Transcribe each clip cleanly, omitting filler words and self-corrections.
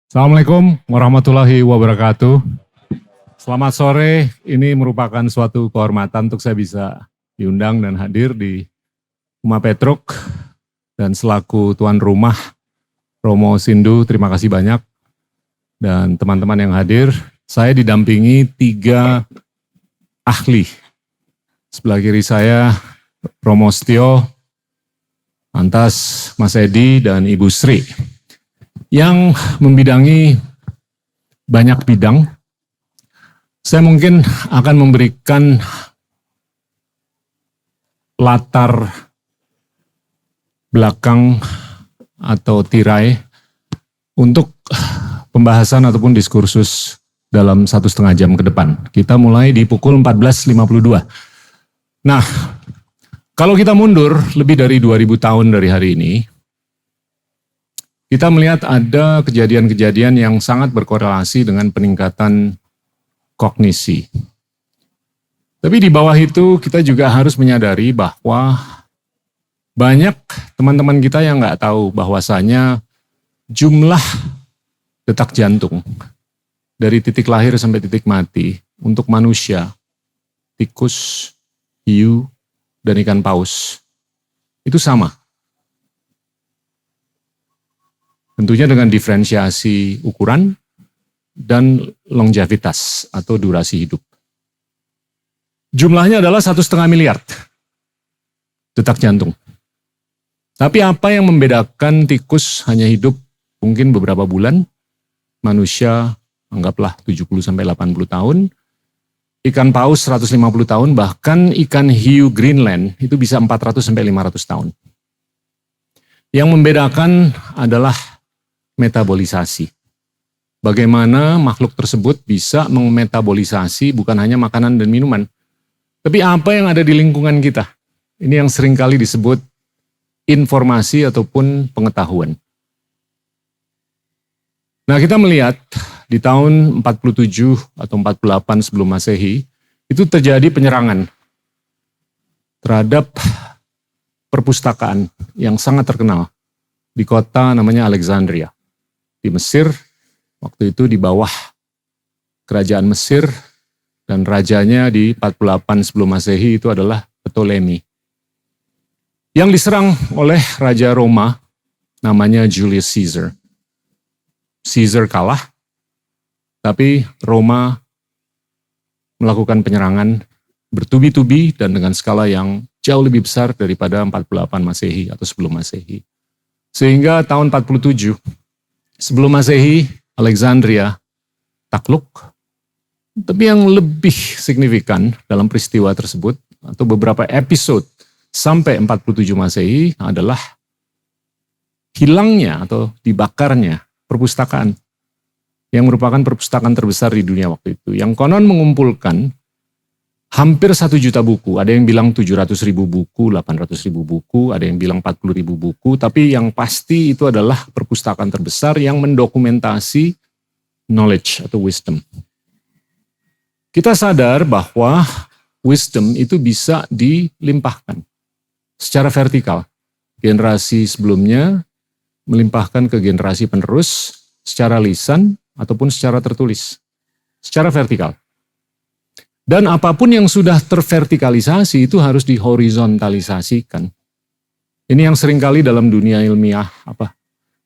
Assalamualaikum warahmatullahi wabarakatuh. Selamat sore, ini merupakan suatu kehormatan untuk saya bisa diundang dan hadir di Uma Petruk. Dan selaku tuan rumah, Romo Sindu, terima kasih banyak. Dan teman-teman yang hadir, saya didampingi 3 ahli. Sebelah kiri saya, Romo Setio, lantas Mas Edi dan Ibu Sri, yang membidangi banyak bidang. Saya mungkin akan memberikan latar belakang atau tirai untuk pembahasan ataupun diskursus dalam 1,5 jam ke depan. Kita mulai di pukul 14.52. Nah, kalau kita mundur lebih dari 2000 tahun dari hari ini, kita melihat ada kejadian-kejadian yang sangat berkorelasi dengan peningkatan kognisi. Tapi di bawah itu kita juga harus menyadari bahwa banyak teman-teman kita yang nggak tahu bahwasanya jumlah detak jantung dari titik lahir sampai titik mati untuk manusia, tikus, hiu, dan ikan paus itu sama. Tentunya dengan diferensiasi ukuran dan longevitas atau durasi hidup. Jumlahnya adalah 1,5 miliar detak jantung. Tapi apa yang membedakan tikus hanya hidup mungkin beberapa bulan, manusia anggaplah 70-80 tahun, ikan paus 150 tahun, bahkan ikan hiu Greenland itu bisa 400-500 tahun. Yang membedakan adalah metabolisasi. Bagaimana makhluk tersebut bisa memetabolisasi bukan hanya makanan dan minuman, tapi apa yang ada di lingkungan kita. Ini yang seringkali disebut informasi ataupun pengetahuan. Nah, kita melihat di tahun 47 atau 48 sebelum Masehi, itu terjadi penyerangan terhadap perpustakaan yang sangat terkenal di kota namanya Alexandria. Di Mesir, waktu itu di bawah kerajaan Mesir, dan rajanya di 48 sebelum Masehi itu adalah Ptolemy. Yang diserang oleh Raja Roma, namanya Julius Caesar. Caesar kalah, tapi Roma melakukan penyerangan bertubi-tubi dan dengan skala yang jauh lebih besar daripada 48 Masehi atau sebelum Masehi. Sehingga tahun 47 sebelum Masehi, Alexandria takluk. Tapi yang lebih signifikan dalam peristiwa tersebut, atau beberapa episode sampai 47 Masehi adalah hilangnya atau dibakarnya perpustakaan, yang merupakan perpustakaan terbesar di dunia waktu itu, yang konon mengumpulkan hampir 1 juta buku. Ada yang bilang 700.000 buku, 800.000 buku, ada yang bilang 40.000 buku, tapi yang pasti itu adalah perpustakaan terbesar yang mendokumentasi knowledge atau wisdom. Kita sadar bahwa wisdom itu bisa dilimpahkan secara vertikal. Generasi sebelumnya melimpahkan ke generasi penerus secara lisan ataupun secara tertulis, secara vertikal. Dan apapun yang sudah tervertikalisasi itu harus dihorizontalisasikan. Ini yang seringkali dalam dunia ilmiah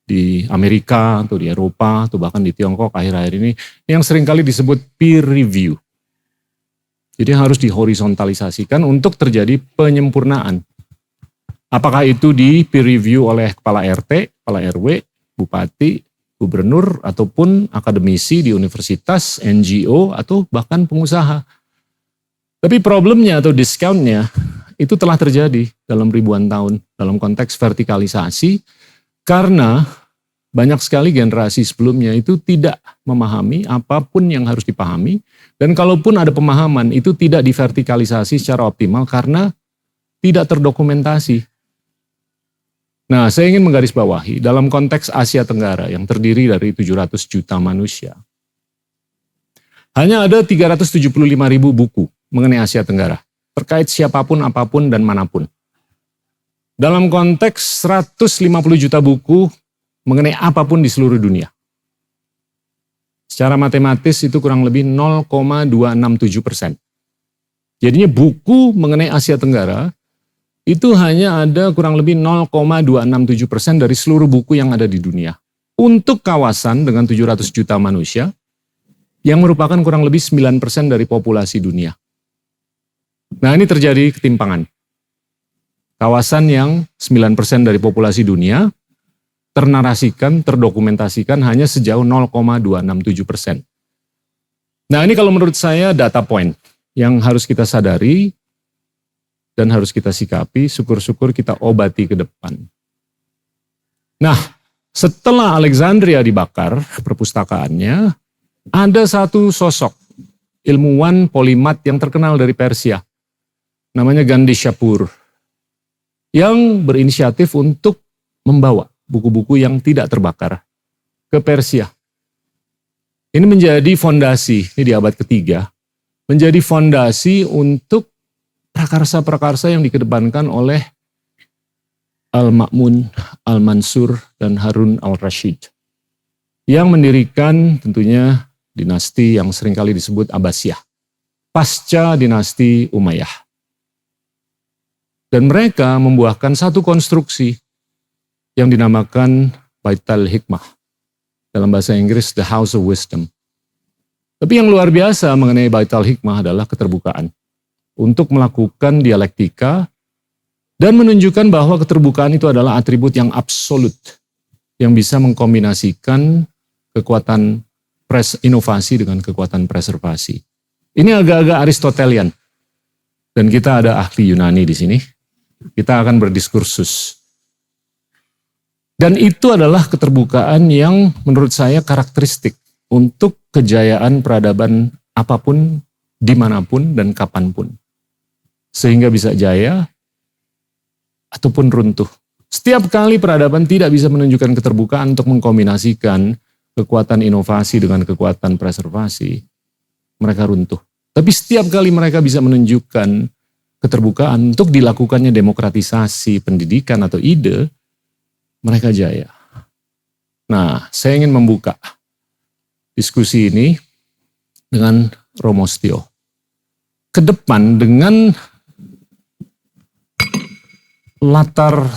di Amerika atau di Eropa atau bahkan di Tiongkok akhir-akhir ini yang seringkali disebut peer review. Jadi harus dihorizontalisasikan untuk terjadi penyempurnaan. Apakah itu di peer review oleh kepala RT, kepala RW, bupati, gubernur, ataupun akademisi di universitas, NGO, atau bahkan pengusaha. Tapi problemnya atau discountnya itu telah terjadi dalam ribuan tahun dalam konteks vertikalisasi karena banyak sekali generasi sebelumnya itu tidak memahami apapun yang harus dipahami, dan kalaupun ada pemahaman itu tidak divertikalisasi secara optimal karena tidak terdokumentasi. Nah, saya ingin menggarisbawahi dalam konteks Asia Tenggara yang terdiri dari 700 juta manusia. Hanya ada 375.000 buku mengenai Asia Tenggara, terkait siapapun, apapun, dan manapun. Dalam konteks 150 juta buku mengenai apapun di seluruh dunia. Secara matematis itu kurang lebih 0,267%. Jadinya buku mengenai Asia Tenggara itu hanya ada kurang lebih 0,267% dari seluruh buku yang ada di dunia. Untuk kawasan dengan 700 juta manusia, yang merupakan kurang lebih 9% dari populasi dunia. Nah, ini terjadi ketimpangan. Kawasan yang 9% dari populasi dunia ternarasikan, terdokumentasikan hanya sejauh 0,267%. Nah, ini kalau menurut saya data point yang harus kita sadari dan harus kita sikapi, syukur-syukur kita obati ke depan. Nah, setelah Alexandria dibakar perpustakaannya, ada satu sosok ilmuwan polimat yang terkenal dari Persia, namanya Gandhi Shapur, yang berinisiatif untuk membawa buku-buku yang tidak terbakar ke Persia. Ini menjadi fondasi, ini di abad ketiga, menjadi fondasi untuk prakarsa-prakarsa yang dikedepankan oleh Al-Ma'mun, Al-Mansur, dan Harun al-Rashid, yang mendirikan tentunya dinasti yang seringkali disebut Abbasiyah, pasca dinasti Umayyah. Dan mereka membuahkan satu konstruksi yang dinamakan Baitul Hikmah, dalam bahasa Inggris The House of Wisdom. Tapi yang luar biasa mengenai Baitul Hikmah adalah keterbukaan untuk melakukan dialektika dan menunjukkan bahwa keterbukaan itu adalah atribut yang absolut yang bisa mengkombinasikan kekuatan inovasi dengan kekuatan preservasi. Ini agak-agak Aristotelian. Dan kita ada ahli Yunani di sini. Kita akan berdiskursus. Dan itu adalah keterbukaan yang menurut saya karakteristik untuk kejayaan peradaban apapun, dimanapun, dan kapanpun. Sehingga bisa jaya ataupun runtuh. Setiap kali peradaban tidak bisa menunjukkan keterbukaan untuk mengkombinasikan kekuatan inovasi dengan kekuatan preservasi, mereka runtuh. Tapi setiap kali mereka bisa menunjukkan keterbukaan untuk dilakukannya demokratisasi pendidikan atau ide, mereka jaya. Nah, saya ingin membuka diskusi ini dengan Romo Setio. Ke depan dengan latar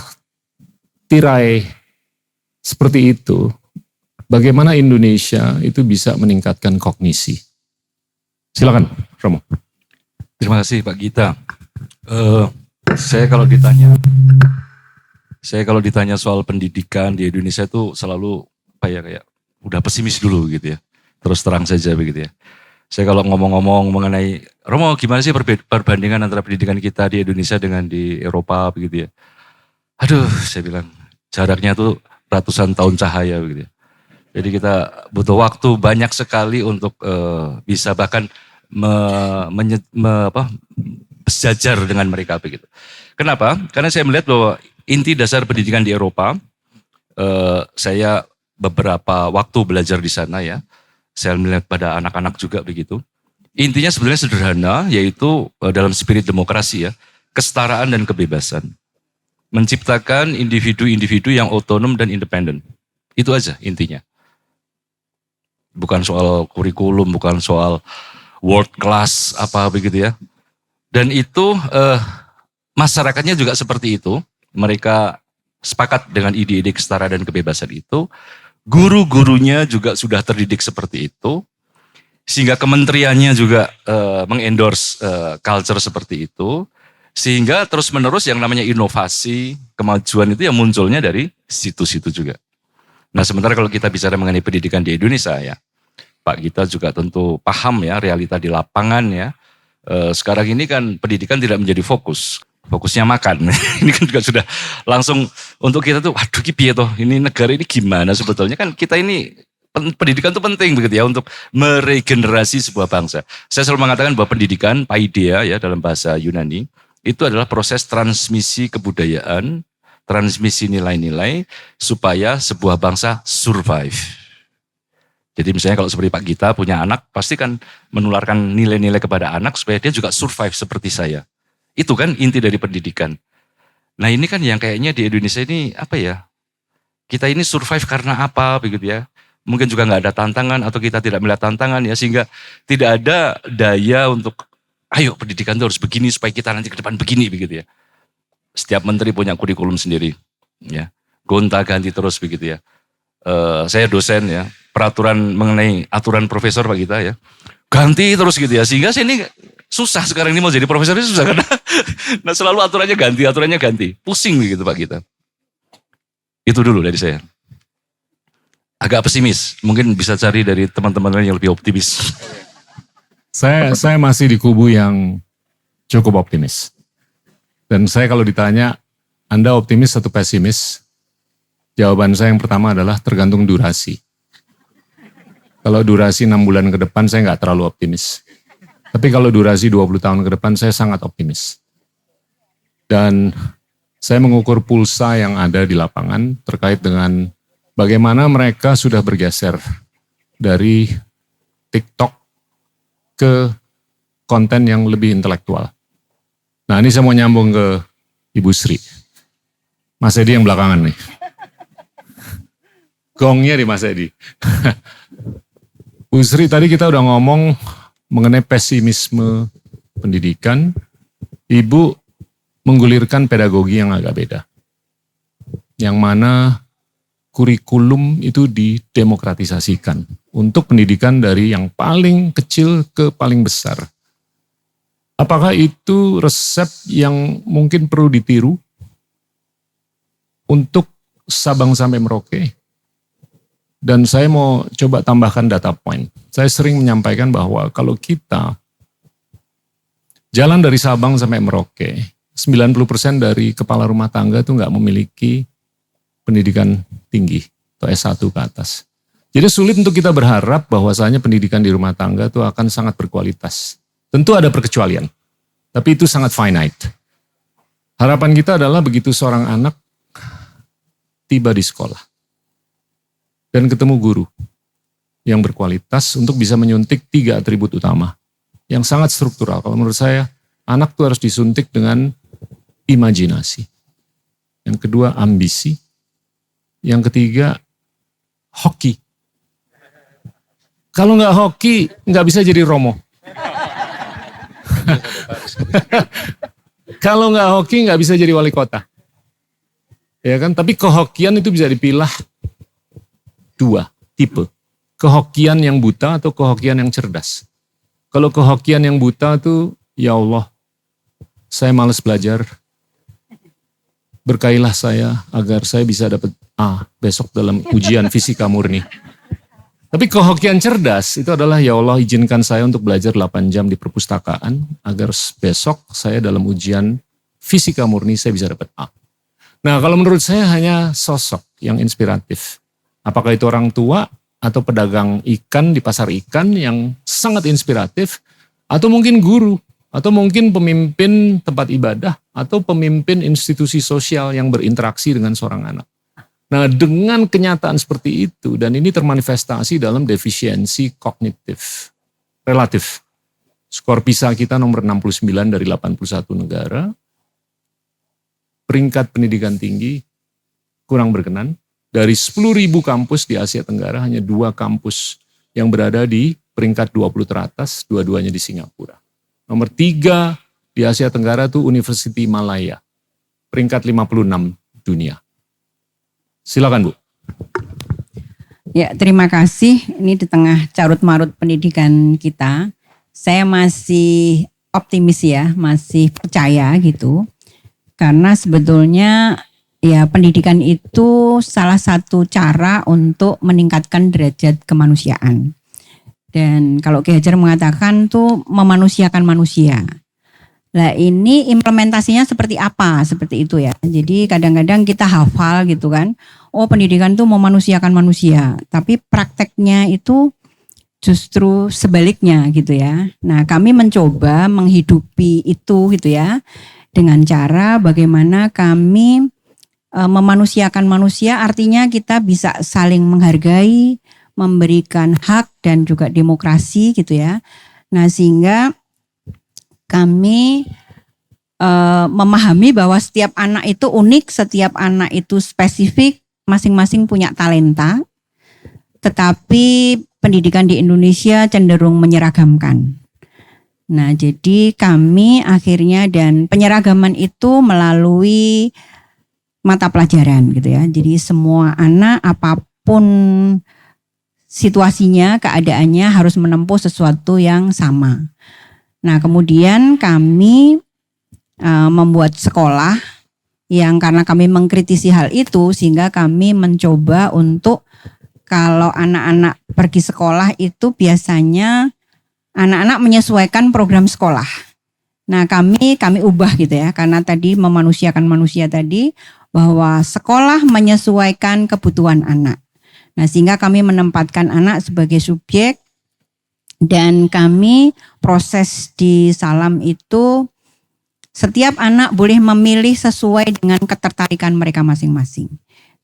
tirai seperti itu, bagaimana Indonesia itu bisa meningkatkan kognisi? Silakan, Romo. Terima kasih Pak Gita. Saya kalau ditanya soal pendidikan di Indonesia itu selalu kayak udah pesimis dulu gitu ya. Terus terang saja begitu ya. Saya kalau ngomong-ngomong mengenai Romo, gimana sih perbandingan antara pendidikan kita di Indonesia dengan di Eropa begitu ya. Aduh, saya bilang jaraknya tuh ratusan tahun cahaya begitu ya. Jadi kita butuh waktu banyak sekali untuk bisa bahkan sejajar dengan mereka begitu. Kenapa? Karena saya melihat bahwa inti dasar pendidikan di Eropa, saya beberapa waktu belajar di sana ya, saya melihat pada anak-anak juga begitu. Intinya sebenarnya sederhana, yaitu dalam spirit demokrasi ya, kesetaraan dan kebebasan. Menciptakan individu-individu yang otonom dan independen. Itu aja intinya. Bukan soal kurikulum, bukan soal world class apa begitu ya. Dan itu masyarakatnya juga seperti itu. Mereka sepakat dengan ide-ide kesetaraan dan kebebasan itu. Guru-gurunya juga sudah terdidik seperti itu. Sehingga kementeriannya juga mengendorse culture seperti itu. Sehingga terus-menerus yang namanya inovasi, kemajuan itu yang munculnya dari situ-situ juga. Nah sementara kalau kita bicara mengenai pendidikan di Indonesia ya, Pak Gita juga tentu paham ya realita di lapangan ya. Sekarang ini kan pendidikan tidak menjadi fokusnya makan. Ini kan juga sudah langsung untuk kita tuh, waduh piye toh, ini negara ini gimana sebetulnya kan kita ini pendidikan itu penting begitu ya untuk meregenerasi sebuah bangsa. Saya selalu mengatakan bahwa pendidikan, paideia ya dalam bahasa Yunani, itu adalah proses transmisi kebudayaan, transmisi nilai-nilai supaya sebuah bangsa survive. Jadi misalnya kalau seperti Pak Gita punya anak, pasti kan menularkan nilai-nilai kepada anak supaya dia juga survive seperti saya. Itu kan inti dari pendidikan. Nah ini kan yang kayaknya di Indonesia ini apa ya, kita ini survive karena apa begitu ya. mungkin juga nggak ada tantangan atau kita tidak melihat tantangan ya, sehingga tidak ada daya untuk ayo pendidikan itu harus begini supaya kita nanti ke depan begini begitu ya. Setiap menteri punya kurikulum sendiri ya, gonta ganti terus begitu ya. Saya dosen ya, peraturan mengenai aturan profesor Pak kita ya, ganti terus gitu ya, sehingga saya ini susah sekarang ini mau jadi profesor ini susah karena nah selalu aturannya ganti, pusing begitu Pak kita. Itu dulu dari saya. Agak pesimis, mungkin bisa cari dari teman-teman lain yang lebih optimis. Saya masih di kubu yang cukup optimis. Dan saya kalau ditanya, Anda optimis atau pesimis? Jawaban saya yang pertama adalah tergantung durasi. Kalau durasi 6 bulan ke depan saya nggak terlalu optimis. Tapi kalau durasi 20 tahun ke depan saya sangat optimis. Dan saya mengukur pulsa yang ada di lapangan terkait dengan bagaimana mereka sudah bergeser dari TikTok ke konten yang lebih intelektual. Nah ini saya mau nyambung ke Ibu Sri. Mas Edi yang belakangan nih. Gongnya di Mas Edi. Bu Sri, tadi kita udah ngomong mengenai pesimisme pendidikan. Ibu menggulirkan pedagogi yang agak beda. Yang mana kurikulum itu didemokratisasikan untuk pendidikan dari yang paling kecil ke paling besar. Apakah itu resep yang mungkin perlu ditiru untuk Sabang sampai Merauke? Dan saya mau coba tambahkan data point. Saya sering menyampaikan bahwa kalau kita jalan dari Sabang sampai Merauke, 90% dari kepala rumah tangga itu nggak memiliki pendidikan tinggi atau S1 ke atas. Jadi sulit untuk kita berharap bahwasanya pendidikan di rumah tangga itu akan sangat berkualitas. Tentu ada perkecualian, tapi itu sangat finite. Harapan kita adalah begitu seorang anak tiba di sekolah dan ketemu guru yang berkualitas untuk bisa menyuntik 3 atribut utama yang sangat struktural. Kalau menurut saya, anak itu harus disuntik dengan imajinasi. Yang kedua, ambisi. Yang ketiga, hoki. Kalau nggak hoki, nggak bisa jadi Romo. Kalau nggak hoki, nggak bisa jadi wali kota. Ya kan? Tapi kehokian itu bisa dipilah 2 tipe. Kehokian yang buta atau kehokian yang cerdas. Kalau kehokian yang buta itu, ya Allah, saya malas belajar. Berkailah saya agar saya bisa dapat A besok dalam ujian fisika murni. Tapi kehokian cerdas itu adalah, ya Allah izinkan saya untuk belajar 8 jam di perpustakaan agar besok saya dalam ujian fisika murni saya bisa dapat A. Nah kalau menurut saya hanya sosok yang inspiratif. Apakah itu orang tua atau pedagang ikan di pasar ikan yang sangat inspiratif, atau mungkin guru, atau mungkin pemimpin tempat ibadah, atau pemimpin institusi sosial yang berinteraksi dengan seorang anak. Nah dengan kenyataan seperti itu, dan ini termanifestasi dalam defisiensi kognitif relatif. Skor PISA kita nomor 69 dari 81 negara, peringkat pendidikan tinggi kurang berkenan. Dari 10.000 kampus di Asia Tenggara, hanya 2 kampus yang berada di peringkat 20 teratas, dua-duanya di Singapura. Nomor 3 di Asia Tenggara itu University Malaya, peringkat 56 dunia. Silakan Bu. Ya, terima kasih. Ini di tengah carut-marut pendidikan kita, saya masih optimis ya, masih percaya gitu. Karena sebetulnya ya pendidikan itu salah satu cara untuk meningkatkan derajat kemanusiaan. Dan kalau Ki Hajar mengatakan tuh memanusiakan manusia. Nah ini implementasinya seperti apa? Seperti itu ya. Jadi kadang-kadang kita hafal gitu kan. Oh pendidikan tuh memanusiakan manusia. Tapi prakteknya itu justru sebaliknya gitu ya. Nah kami mencoba menghidupi itu gitu ya. Dengan cara bagaimana kami memanusiakan manusia, artinya kita bisa saling menghargai, memberikan hak dan juga demokrasi gitu ya. Nah sehingga kami memahami bahwa setiap anak itu unik, setiap anak itu spesifik, masing-masing punya talenta. tetapi pendidikan di Indonesia cenderung menyeragamkan. Nah, jadi kami akhirnya dan penyeragaman itu melalui mata pelajaran gitu ya. Jadi semua anak apapun situasinya, keadaannya harus menempuh sesuatu yang sama. Nah, kemudian kami membuat sekolah yang karena kami mengkritisi hal itu sehingga kami mencoba untuk kalau anak-anak pergi sekolah itu biasanya anak-anak menyesuaikan program sekolah. Nah, kami ubah gitu ya, karena tadi memanusiakan manusia tadi bahwa sekolah menyesuaikan kebutuhan anak. Nah, sehingga kami menempatkan anak sebagai subjek dan kami proses di Salam itu setiap anak boleh memilih sesuai dengan ketertarikan mereka masing-masing.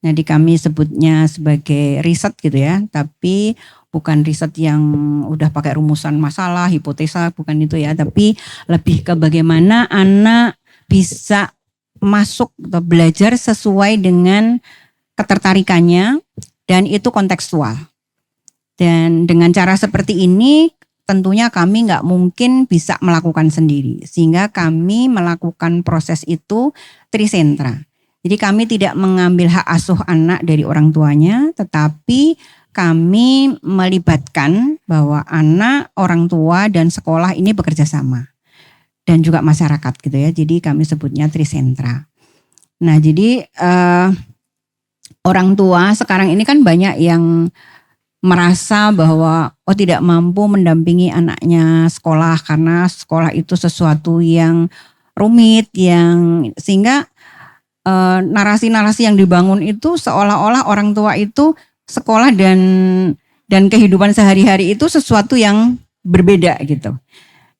Nah, di kami sebutnya sebagai riset gitu ya, tapi bukan riset yang udah pakai rumusan masalah, hipotesa, bukan itu ya, tapi lebih ke bagaimana anak bisa masuk atau belajar sesuai dengan ketertarikannya dan itu kontekstual. Dan dengan cara seperti ini tentunya kami nggak mungkin bisa melakukan sendiri, sehingga kami melakukan proses itu trisentra. Jadi kami tidak mengambil hak asuh anak dari orang tuanya, tetapi kami melibatkan bahwa anak, orang tua, dan sekolah ini bekerja sama. Dan juga masyarakat gitu ya, jadi kami sebutnya trisentra. Nah, jadi orang tua sekarang ini kan banyak yang merasa bahwa tidak mampu mendampingi anaknya sekolah karena sekolah itu sesuatu yang rumit, yang sehingga narasi-narasi yang dibangun itu seolah-olah orang tua itu sekolah dan kehidupan sehari-hari itu sesuatu yang berbeda gitu.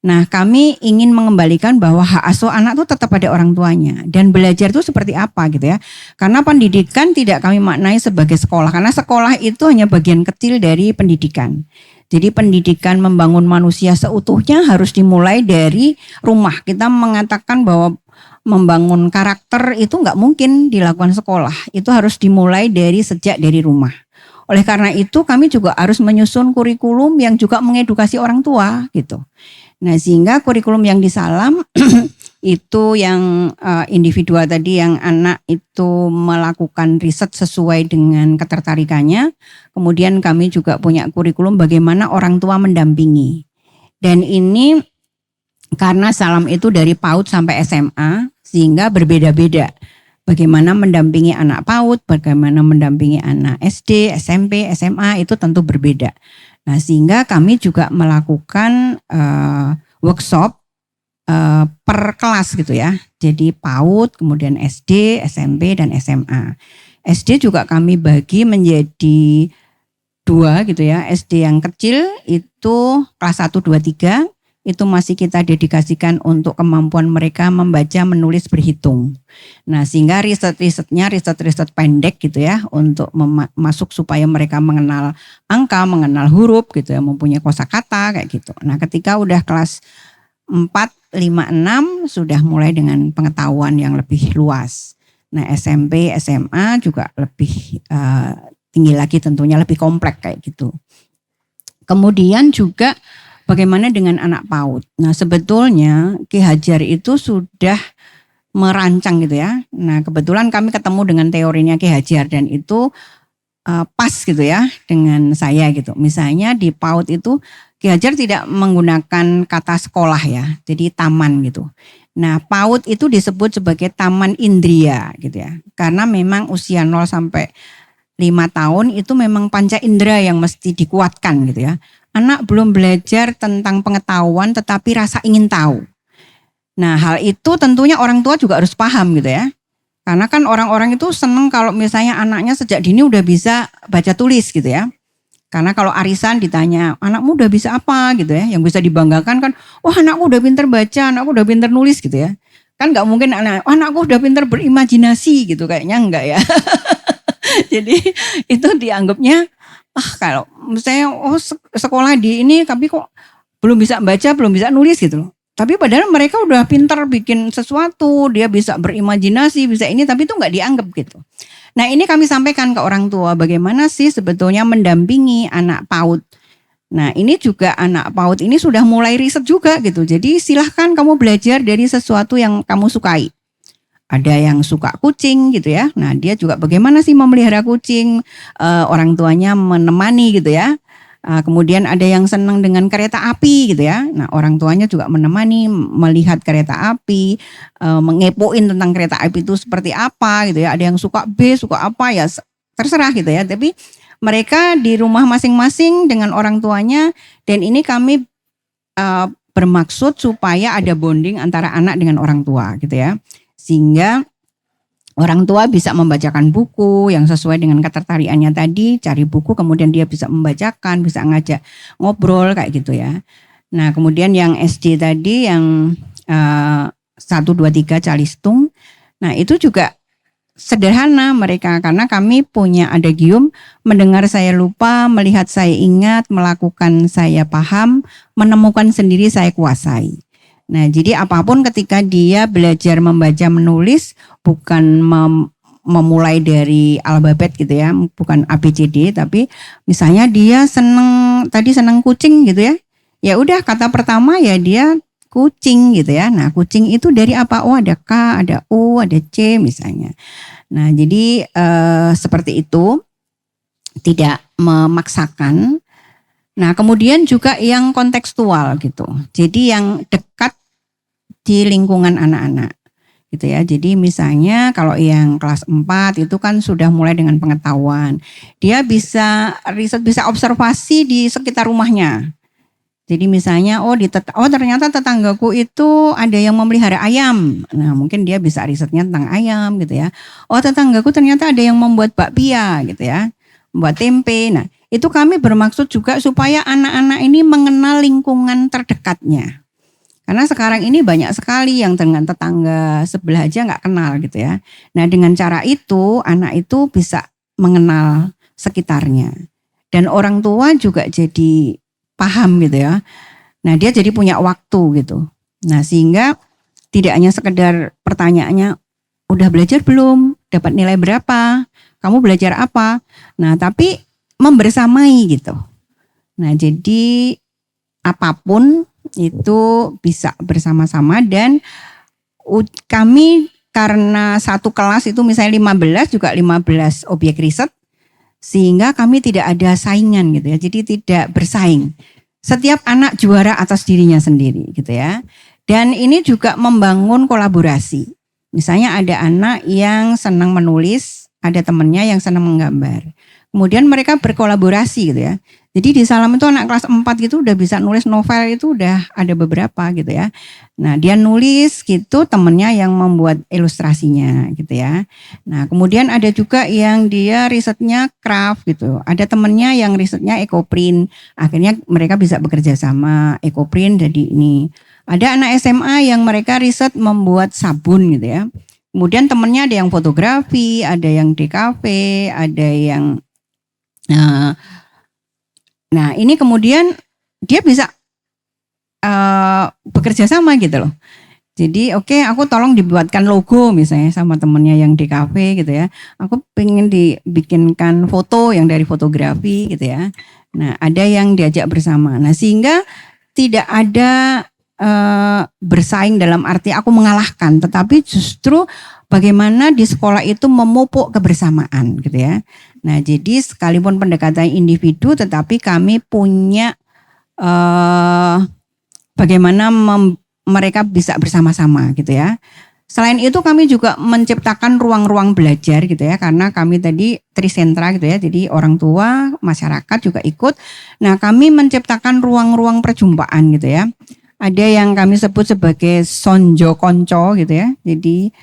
Nah, kami ingin mengembalikan bahwa hak asuh anak itu tetap pada orang tuanya dan belajar itu seperti apa gitu ya. Karena pendidikan tidak kami maknai sebagai sekolah, karena sekolah itu hanya bagian kecil dari pendidikan. Jadi pendidikan membangun manusia seutuhnya harus dimulai dari rumah. Kita mengatakan bahwa membangun karakter itu nggak mungkin dilakukan sekolah. Itu harus dimulai sejak dari rumah. Oleh karena itu kami juga harus menyusun kurikulum yang juga mengedukasi orang tua gitu. Nah, sehingga kurikulum yang di Salam itu yang individual tadi, yang anak itu melakukan riset sesuai dengan ketertarikannya. Kemudian kami juga punya kurikulum bagaimana orang tua mendampingi. Dan ini karena Salam itu dari PAUD sampai SMA sehingga berbeda-beda. Bagaimana mendampingi anak PAUD, bagaimana mendampingi anak SD, SMP, SMA itu tentu berbeda. Nah, sehingga kami juga melakukan workshop per kelas gitu ya. Jadi PAUD, kemudian SD, SMP, dan SMA. SD juga kami bagi menjadi 2 gitu ya. SD yang kecil itu kelas 1, 2, 3. Itu masih kita dedikasikan untuk kemampuan mereka membaca, menulis, berhitung. Nah, sehingga riset-risetnya riset pendek gitu ya, untuk masuk supaya mereka mengenal angka, mengenal huruf gitu ya, mempunyai kosakata kayak gitu. Nah, ketika udah kelas 4, 5, 6 sudah mulai dengan pengetahuan yang lebih luas. Nah, SMP, SMA juga lebih tinggi lagi, tentunya lebih kompleks kayak gitu. Kemudian juga bagaimana dengan anak PAUD? Nah, sebetulnya Ki Hajar itu sudah merancang gitu ya. Nah, kebetulan kami ketemu dengan teorinya Ki Hajar dan itu pas gitu ya dengan saya gitu. Misalnya di PAUD itu Ki Hajar tidak menggunakan kata sekolah ya, jadi taman gitu. Nah, PAUD itu disebut sebagai taman indria gitu ya. Karena memang usia 0 sampai 5 tahun itu memang panca indera yang mesti dikuatkan gitu ya. Anak belum belajar tentang pengetahuan tetapi rasa ingin tahu. Nah, hal itu tentunya orang tua juga harus paham gitu ya. Karena kan orang-orang itu seneng kalau misalnya anaknya sejak dini udah bisa baca tulis gitu ya. Karena kalau arisan ditanya, anakmu udah bisa apa gitu ya. Yang bisa dibanggakan kan, wah anakku udah pinter baca, anakku udah pinter nulis gitu ya. Kan gak mungkin anakku udah pinter berimajinasi gitu, kayaknya enggak ya. Jadi itu dianggapnya kalau misalnya sekolah di ini tapi kok belum bisa baca, belum bisa nulis gitu loh. Tapi padahal mereka udah pintar bikin sesuatu, dia bisa berimajinasi, bisa ini, tapi itu nggak dianggap gitu. Nah ini kami sampaikan ke orang tua bagaimana sih sebetulnya mendampingi anak PAUD. Nah ini juga anak PAUD ini sudah mulai riset juga gitu. Jadi silahkan kamu belajar dari sesuatu yang kamu sukai. Ada yang suka kucing gitu ya. Nah dia juga bagaimana sih memelihara kucing. Orang tuanya menemani gitu ya. Kemudian ada yang senang dengan kereta api gitu ya. Nah orang tuanya juga menemani melihat kereta api, mengepoin tentang kereta api itu seperti apa gitu ya. Ada yang suka B, suka apa ya terserah gitu ya. Tapi mereka di rumah masing-masing dengan orang tuanya, dan ini kami bermaksud supaya ada bonding antara anak dengan orang tua gitu ya. Sehingga orang tua bisa membacakan buku yang sesuai dengan ketertarikannya tadi, cari buku kemudian dia bisa membacakan, bisa ngajak ngobrol kayak gitu ya. Nah kemudian yang SD tadi yang 1, 2, 3 Calistung, nah itu juga sederhana mereka karena kami punya adagium mendengar saya lupa, melihat saya ingat, melakukan saya paham, menemukan sendiri saya kuasai. Nah, jadi apapun ketika dia belajar membaca menulis bukan memulai dari alfabet gitu ya, bukan ABCD, tapi misalnya dia seneng kucing gitu ya. Ya udah kata pertama ya dia kucing gitu ya. Nah, kucing itu dari apa? Oh, ada K, ada U, ada C misalnya. Nah, jadi seperti itu, tidak memaksakan. Nah, kemudian juga yang kontekstual gitu. Jadi yang dekat di lingkungan anak-anak gitu ya. Jadi misalnya kalau yang kelas 4 itu kan sudah mulai dengan pengetahuan. Dia bisa riset, bisa observasi di sekitar rumahnya. Jadi misalnya ternyata tetanggaku itu ada yang memelihara ayam. Nah, mungkin dia bisa risetnya tentang ayam gitu ya. Oh, tetanggaku ternyata ada yang membuat bakpia gitu ya. Membuat tempe. Nah, itu kami bermaksud juga supaya anak-anak ini mengenal lingkungan terdekatnya. Karena sekarang ini banyak sekali yang dengan tetangga sebelah aja nggak kenal gitu ya. Nah dengan cara itu anak itu bisa mengenal sekitarnya. Dan orang tua juga jadi paham gitu ya. Nah dia jadi punya waktu gitu. Nah sehingga tidak hanya sekedar pertanyaannya, udah belajar belum? Dapat nilai berapa? Kamu belajar apa? Nah tapi membersamai gitu. Nah jadi apapun itu bisa bersama-sama, dan kami karena satu kelas itu misalnya 15 juga 15 objek riset, sehingga kami tidak ada saingan gitu ya, jadi tidak bersaing. Setiap anak juara atas dirinya sendiri gitu ya. Dan ini juga membangun kolaborasi. Misalnya ada anak yang senang menulis, ada temannya yang senang menggambar. Kemudian mereka berkolaborasi gitu ya. Jadi di Salam itu anak kelas 4 gitu udah bisa nulis novel, itu udah ada beberapa gitu ya. Nah dia nulis gitu, temennya yang membuat ilustrasinya gitu ya. Nah kemudian ada juga yang dia risetnya craft gitu. Ada temennya yang risetnya ekoprint. Akhirnya mereka bisa bekerja sama, ekoprint jadi ini. Ada anak SMA yang mereka riset membuat sabun gitu ya. Kemudian temennya ada yang fotografi, ada yang DKV, ada yang nah ini kemudian dia bisa bekerja sama gitu loh. Jadi oke, aku tolong dibuatkan logo misalnya sama temennya yang di kafe gitu ya. Aku pengen dibikinkan foto yang dari fotografi gitu ya. Nah ada yang diajak bersama. Nah sehingga tidak ada bersaing dalam arti aku mengalahkan, tetapi justru bagaimana di sekolah itu memupuk kebersamaan gitu ya. Nah jadi sekalipun pendekatan individu, tetapi kami punya bagaimana mereka bisa bersama-sama gitu ya. Selain itu kami juga menciptakan ruang-ruang belajar gitu ya, karena kami tadi trisentra gitu ya, jadi orang tua, masyarakat juga ikut. Nah kami menciptakan ruang-ruang perjumpaan gitu ya. Ada yang kami sebut sebagai sonjo konco gitu ya. Jadi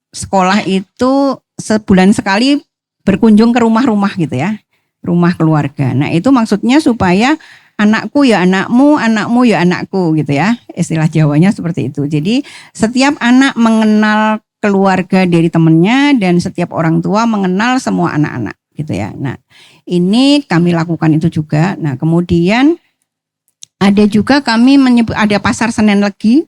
sekolah itu sebulan sekali berkunjung ke rumah-rumah gitu ya, rumah keluarga. Nah itu maksudnya supaya anakku ya anakmu, anakmu ya anakku gitu ya. Istilah Jawanya seperti itu. Jadi setiap anak mengenal keluarga dari temannya, dan setiap orang tua mengenal semua anak-anak gitu ya. Nah ini kami lakukan itu juga. Nah kemudian ada juga kami menyebut, ada pasar Senen Legi,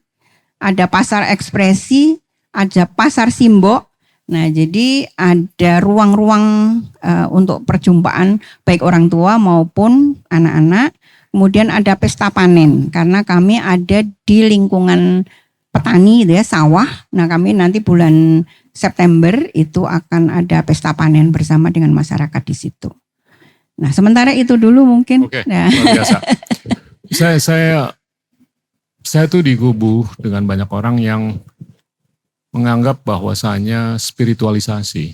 ada pasar ekspresi, ada pasar Simbok. Nah, jadi ada ruang-ruang untuk perjumpaan baik orang tua maupun anak-anak. Kemudian ada pesta panen karena kami ada di lingkungan petani gitu ya, sawah. Nah, kami nanti bulan September itu akan ada pesta panen bersama dengan masyarakat di situ. Nah, sementara itu dulu mungkin. Oke, Nah. luar biasa. Saya tuh digubu dengan banyak orang yang menganggap bahwasanya spiritualisasi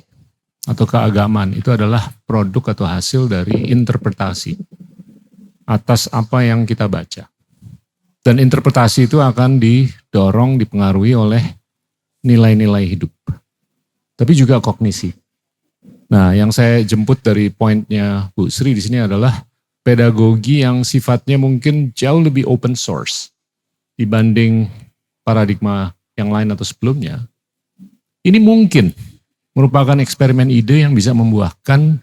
atau keagamaan itu adalah produk atau hasil dari interpretasi atas apa yang kita baca. Dan interpretasi itu akan didorong, dipengaruhi oleh nilai-nilai hidup. Tapi juga kognisi. Nah, yang saya jemput dari poinnya Bu Sri di sini adalah pedagogi yang sifatnya mungkin jauh lebih open source dibanding paradigma yang lain atau sebelumnya. Ini mungkin merupakan eksperimen ide yang bisa membuahkan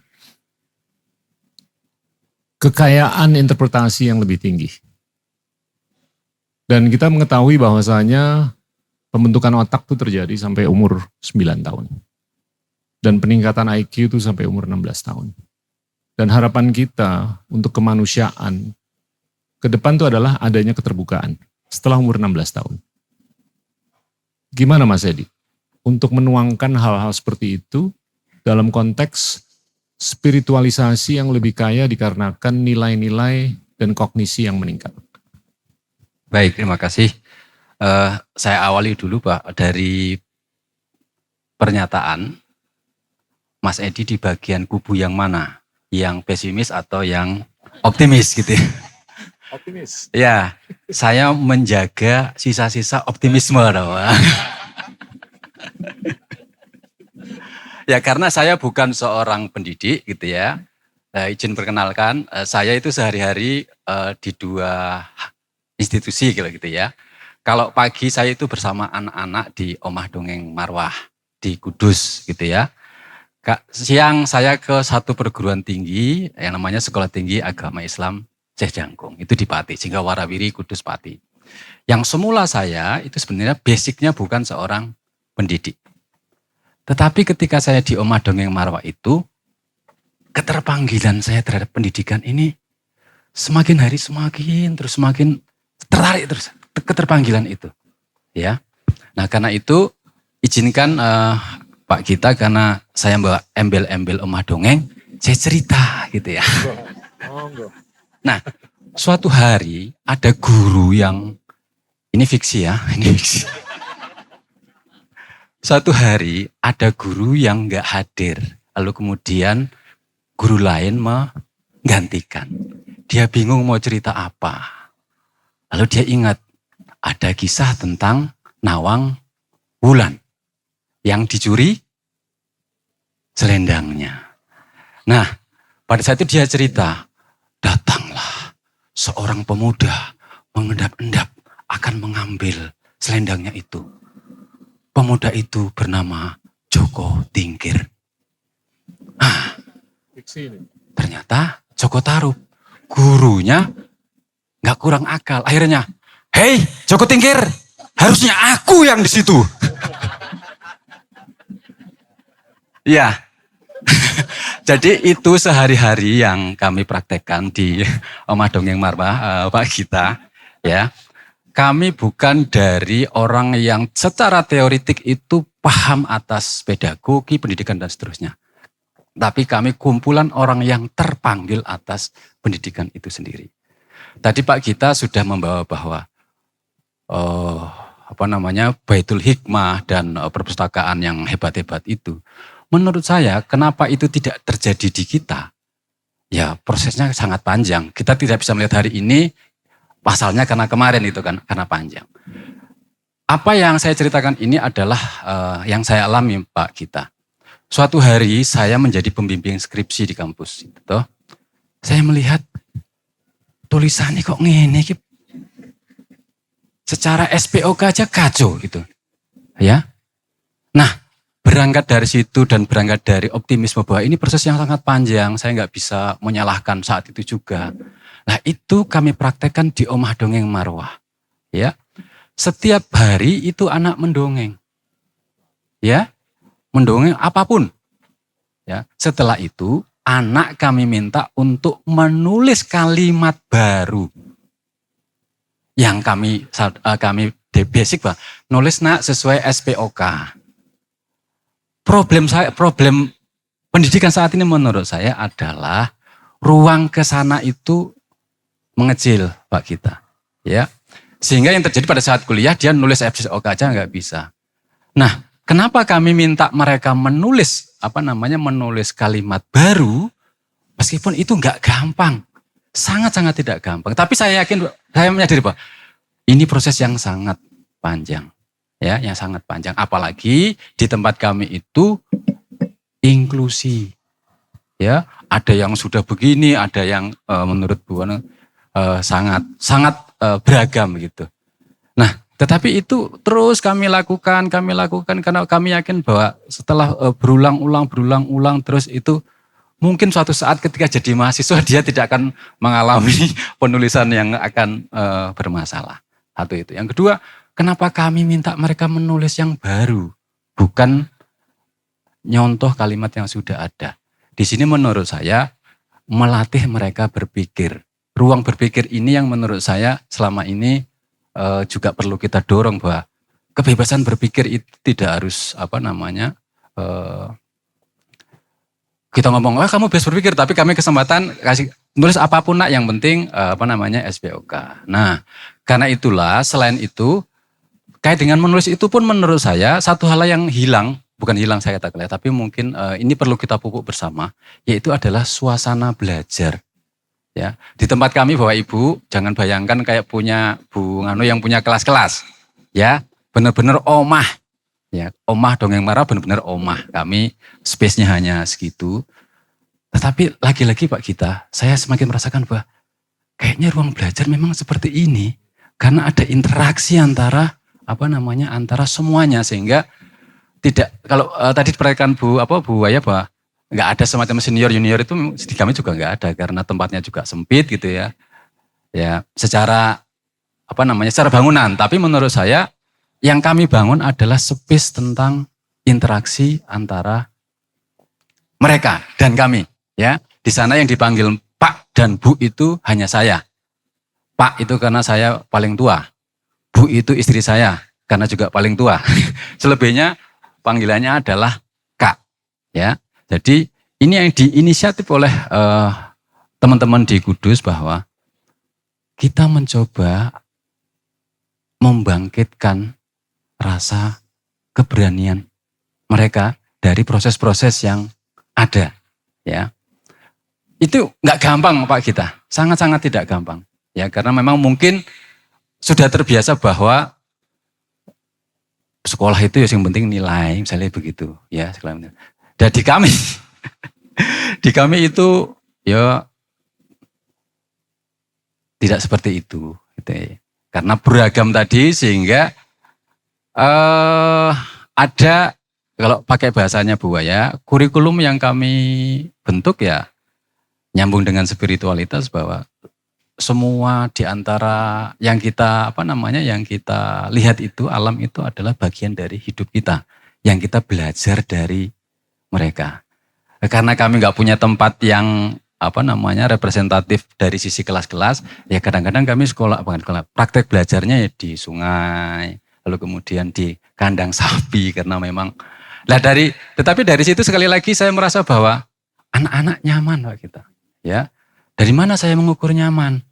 kekayaan interpretasi yang lebih tinggi. Dan kita mengetahui bahwasanya pembentukan otak itu terjadi sampai umur 9 tahun. Dan peningkatan IQ itu sampai umur 16 tahun. Dan harapan kita untuk kemanusiaan ke depan itu adalah adanya keterbukaan setelah umur 16 tahun. Gimana Mas Edi? Untuk menuangkan hal-hal seperti itu dalam konteks spiritualisasi yang lebih kaya dikarenakan nilai-nilai dan kognisi yang meningkat. Baik, terima kasih. Saya awali dulu Pak dari pernyataan Mas Edi di bagian kubu yang mana? Yang pesimis atau yang optimis gitu ya? Optimis. Ya, saya menjaga sisa-sisa optimisme. Ya karena saya bukan seorang pendidik gitu ya. Izin perkenalkan, saya itu sehari-hari di 2 institusi gitu ya. Kalau pagi saya itu bersama anak-anak di Omah Dongeng Marwah di Kudus gitu ya. Siang saya ke satu perguruan tinggi yang namanya Sekolah Tinggi Agama Islam Syekh Jangkung. Itu di Pati, sehingga Warawiri Kudus Pati. Yang semula saya itu sebenarnya basicnya bukan seorang pendidik. Tetapi ketika saya di Omah Dongeng Marwah itu, keterpanggilan saya terhadap pendidikan ini semakin hari semakin tertarik terus keterpanggilan itu. Ya. Nah karena itu izinkan Pak Gita, karena saya bawa embel-embel Omah Dongeng, saya cerita gitu ya. Nah suatu hari ada guru yang, ini fiksi ya, ini fiksi. Suatu hari ada guru yang nggak hadir, lalu kemudian guru lain menggantikan. Dia bingung mau cerita apa. Lalu dia ingat ada kisah tentang Nawang Wulan yang dicuri selendangnya. Nah, pada saat itu dia cerita, datanglah seorang pemuda mengendap-endap akan mengambil selendangnya itu. Pemuda itu bernama Joko Tingkir. Ah, ternyata Joko Tarub, gurunya nggak kurang akal. Akhirnya, hei Joko Tingkir, harusnya aku yang di situ. Ya, jadi itu sehari-hari yang kami praktekkan di Omah Dongeng Marwah, Pak Gita. Ya. Kami bukan dari orang yang secara teoritik itu paham atas pedagogi, pendidikan dan seterusnya. Tapi kami kumpulan orang yang terpanggil atas pendidikan itu sendiri. Tadi Pak Gita sudah membawa bahwa Baitul Hikmah dan perpustakaan yang hebat-hebat itu. Menurut saya kenapa itu tidak terjadi di kita? Ya prosesnya sangat panjang. Kita tidak bisa melihat hari ini, pasalnya karena kemarin itu kan, karena panjang. Apa yang saya ceritakan ini adalah yang saya alami Pak Gita. Suatu hari saya menjadi pembimbing skripsi di kampus. Gitu. Saya melihat tulisannya kok ngene. Secara SPOK aja kacau gitu. Ya. Nah berangkat dari situ dan berangkat dari optimisme bahwa ini proses yang sangat panjang. Saya nggak bisa menyalahkan saat itu juga. Nah itu kami praktekkan di Omah Dongeng Marwah. Ya, setiap hari itu anak mendongeng. Ya, mendongeng apapun. Ya, setelah itu anak kami minta untuk menulis kalimat baru yang kami basic, Pak. Nulis nak sesuai SPOK. Problem pendidikan saat ini menurut saya adalah ruang ke sana itu mengecil, Pak kita. Ya. Sehingga yang terjadi pada saat kuliah dia nulis SPOK aja nggak bisa. Nah, kenapa kami minta mereka menulis menulis kalimat baru meskipun itu nggak gampang. Sangat-sangat tidak gampang. Tapi saya yakin, saya menyadari Pak, ini proses yang sangat panjang. Ya, yang sangat panjang. Apalagi di tempat kami itu inklusi. Ya, ada yang sudah begini, ada yang menurut Bu Wana sangat beragam gitu. Nah, tetapi itu terus kami lakukan karena kami yakin bahwa setelah berulang-ulang terus itu mungkin suatu saat ketika jadi mahasiswa dia tidak akan mengalami penulisan yang akan bermasalah. Satu itu. Yang kedua, kenapa kami minta mereka menulis yang baru, bukan nyontoh kalimat yang sudah ada. Di sini menurut saya melatih mereka berpikir. Ruang berpikir ini yang menurut saya selama ini juga perlu kita dorong bahwa kebebasan berpikir itu tidak harus kita ngomong, kamu bebas berpikir, tapi kami kesempatan kasih nulis apapun nak, yang penting SPOK. Nah, karena itulah selain itu kait dengan menulis itu pun menurut saya satu hal yang hilang, bukan hilang saya katakan, tapi mungkin ini perlu kita pupuk bersama, yaitu adalah suasana belajar. Ya, di tempat kami Bapak Ibu jangan bayangkan kayak punya Bu Nganu yang punya kelas-kelas. Ya, benar-benar omah. Ya, omah dongeng marah benar-benar omah. Kami space-nya hanya segitu. Tetapi lagi-lagi Pak kita, saya semakin merasakan bahwa kayaknya ruang belajar memang seperti ini karena ada interaksi antara antara semuanya, sehingga tidak, kalau tadi diperhatikan Bu Waya bahwa nggak ada semacam senior junior, itu di kami juga nggak ada karena tempatnya juga sempit gitu ya. Ya, secara secara bangunan, tapi menurut saya yang kami bangun adalah space tentang interaksi antara mereka dan kami, ya. Di sana yang dipanggil Pak dan Bu itu hanya saya. Pak itu karena saya paling tua. Bu itu istri saya karena juga paling tua. Selebihnya panggilannya adalah Kak, ya. Jadi ini yang diinisiatif oleh teman-teman di Kudus bahwa kita mencoba membangkitkan rasa keberanian mereka dari proses-proses yang ada, ya. Itu nggak gampang Pak kita, sangat-sangat tidak gampang, ya, karena memang mungkin sudah terbiasa bahwa sekolah itu ya yang penting nilai, misalnya begitu, ya. Dan di kami, di kami itu ya tidak seperti itu, gitu ya. Karena beragam tadi sehingga ada, kalau pakai bahasanya Bu Waya, kurikulum yang kami bentuk ya nyambung dengan spiritualitas, bahwa semua di antara yang kita yang kita lihat itu, alam itu adalah bagian dari hidup kita yang kita belajar dari mereka. Karena kami nggak punya tempat yang representatif dari sisi kelas-kelas, ya kadang-kadang kami praktek belajarnya ya di sungai, lalu kemudian di kandang sapi, karena memang tetapi dari situ sekali lagi saya merasa bahwa anak-anak nyaman Pak kita, ya. Dari mana saya mengukur nyaman?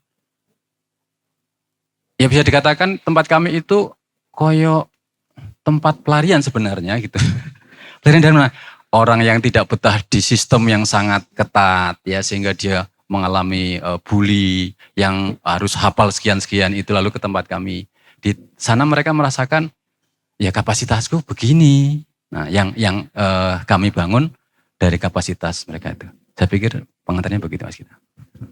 Ya bisa dikatakan tempat kami itu koyo tempat pelarian sebenarnya gitu. Pelarian dari mana? Orang yang tidak betah di sistem yang sangat ketat, ya, sehingga dia mengalami bully yang harus hafal sekian-sekian itu, lalu ke tempat kami. Di sana mereka merasakan ya kapasitasku begini. Nah, yang kami bangun dari kapasitas mereka itu. Saya pikir pengantarnya begitu Mas kita.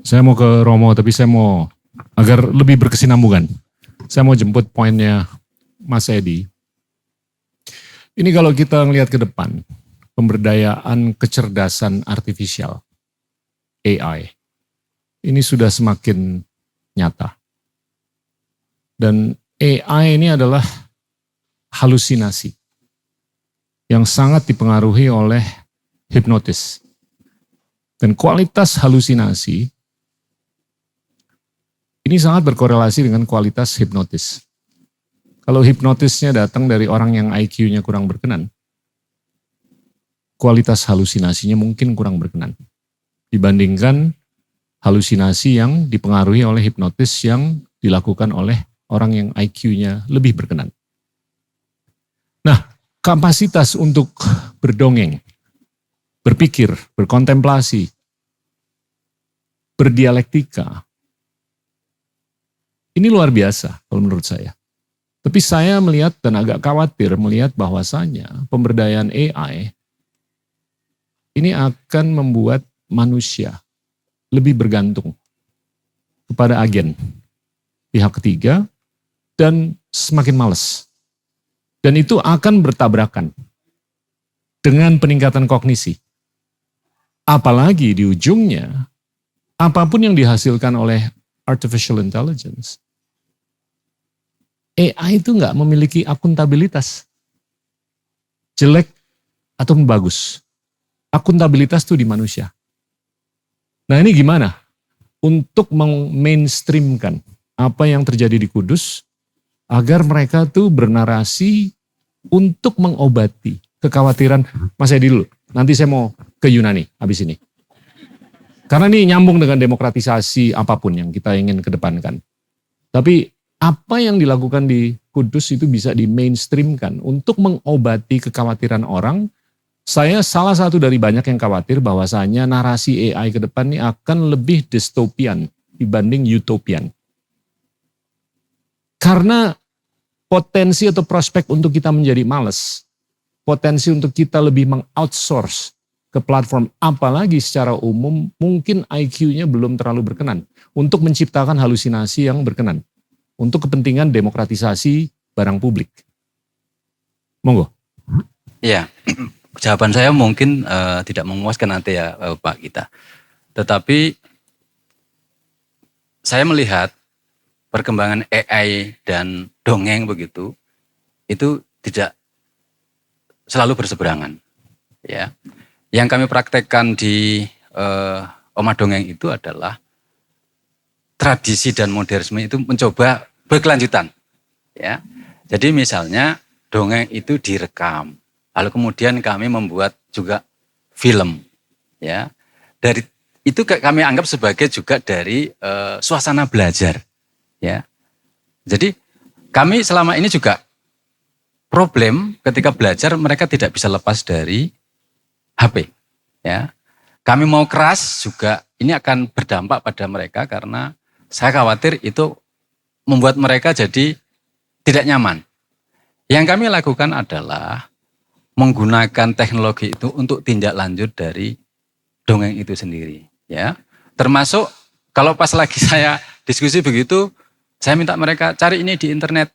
Saya mau ke Romo, tapi saya mau agar lebih berkesinambungan. Saya mau jemput poinnya Mas Edi. Ini kalau kita ngelihat ke depan, pemberdayaan kecerdasan artifisial, AI, ini sudah semakin nyata. Dan AI ini adalah halusinasi. yang sangat dipengaruhi oleh hipnotis. Dan kualitas halusinasi ini sangat berkorelasi dengan kualitas hipnotis. Kalau hipnotisnya datang dari orang yang IQ-nya kurang berkenan, kualitas halusinasinya mungkin kurang berkenan. Dibandingkan halusinasi yang dipengaruhi oleh hipnotis yang dilakukan oleh orang yang IQ-nya lebih berkenan. Nah, kapasitas untuk berdongeng, berpikir, berkontemplasi, berdialektika, ini luar biasa kalau menurut saya. Tapi saya melihat dan agak khawatir melihat bahwasanya pemberdayaan AI ini akan membuat manusia lebih bergantung kepada agen pihak ketiga dan semakin malas. Dan itu akan bertabrakan dengan peningkatan kognisi. Apalagi di ujungnya, apapun yang dihasilkan oleh artificial intelligence, AI itu nggak memiliki akuntabilitas. Jelek atau bagus. Akuntabilitas itu di manusia. Nah ini gimana? Untuk meng-mainstreamkan apa yang terjadi di Kudus, agar mereka tuh bernarasi untuk mengobati kekhawatiran. Mas Edi dulu, nanti saya mau ke Yunani habis ini. Karena ini nyambung dengan demokratisasi apapun yang kita ingin kedepankan. Tapi apa yang dilakukan di Kudus itu bisa di-mainstreamkan untuk mengobati kekhawatiran orang. Saya salah satu dari banyak yang khawatir bahwasanya narasi AI ke depan ini akan lebih dystopian dibanding utopian. Karena potensi atau prospek untuk kita menjadi malas, potensi untuk kita lebih meng-outsource ke platform, apalagi secara umum mungkin IQ-nya belum terlalu berkenan untuk menciptakan halusinasi yang berkenan untuk kepentingan demokratisasi barang publik. Monggo. Ya, jawaban saya mungkin tidak memuaskan nanti ya Pak kita. Tetapi saya melihat perkembangan AI dan dongeng begitu, itu tidak selalu berseberangan. Ya, yang kami praktekkan di Omah Dongeng itu adalah tradisi dan modernisme itu mencoba berkelanjutan. Ya, jadi misalnya dongeng itu direkam, lalu kemudian kami membuat juga film. Ya, dari itu kami anggap sebagai juga dari suasana belajar. Ya, jadi kami selama ini juga problem ketika belajar mereka tidak bisa lepas dari HP. Ya, kami mau keras juga ini akan berdampak pada mereka karena saya khawatir itu membuat mereka jadi tidak nyaman. Yang kami lakukan adalah menggunakan teknologi itu untuk tindak lanjut dari dongeng itu sendiri. Ya, termasuk kalau pas lagi saya diskusi begitu, saya minta mereka cari ini di internet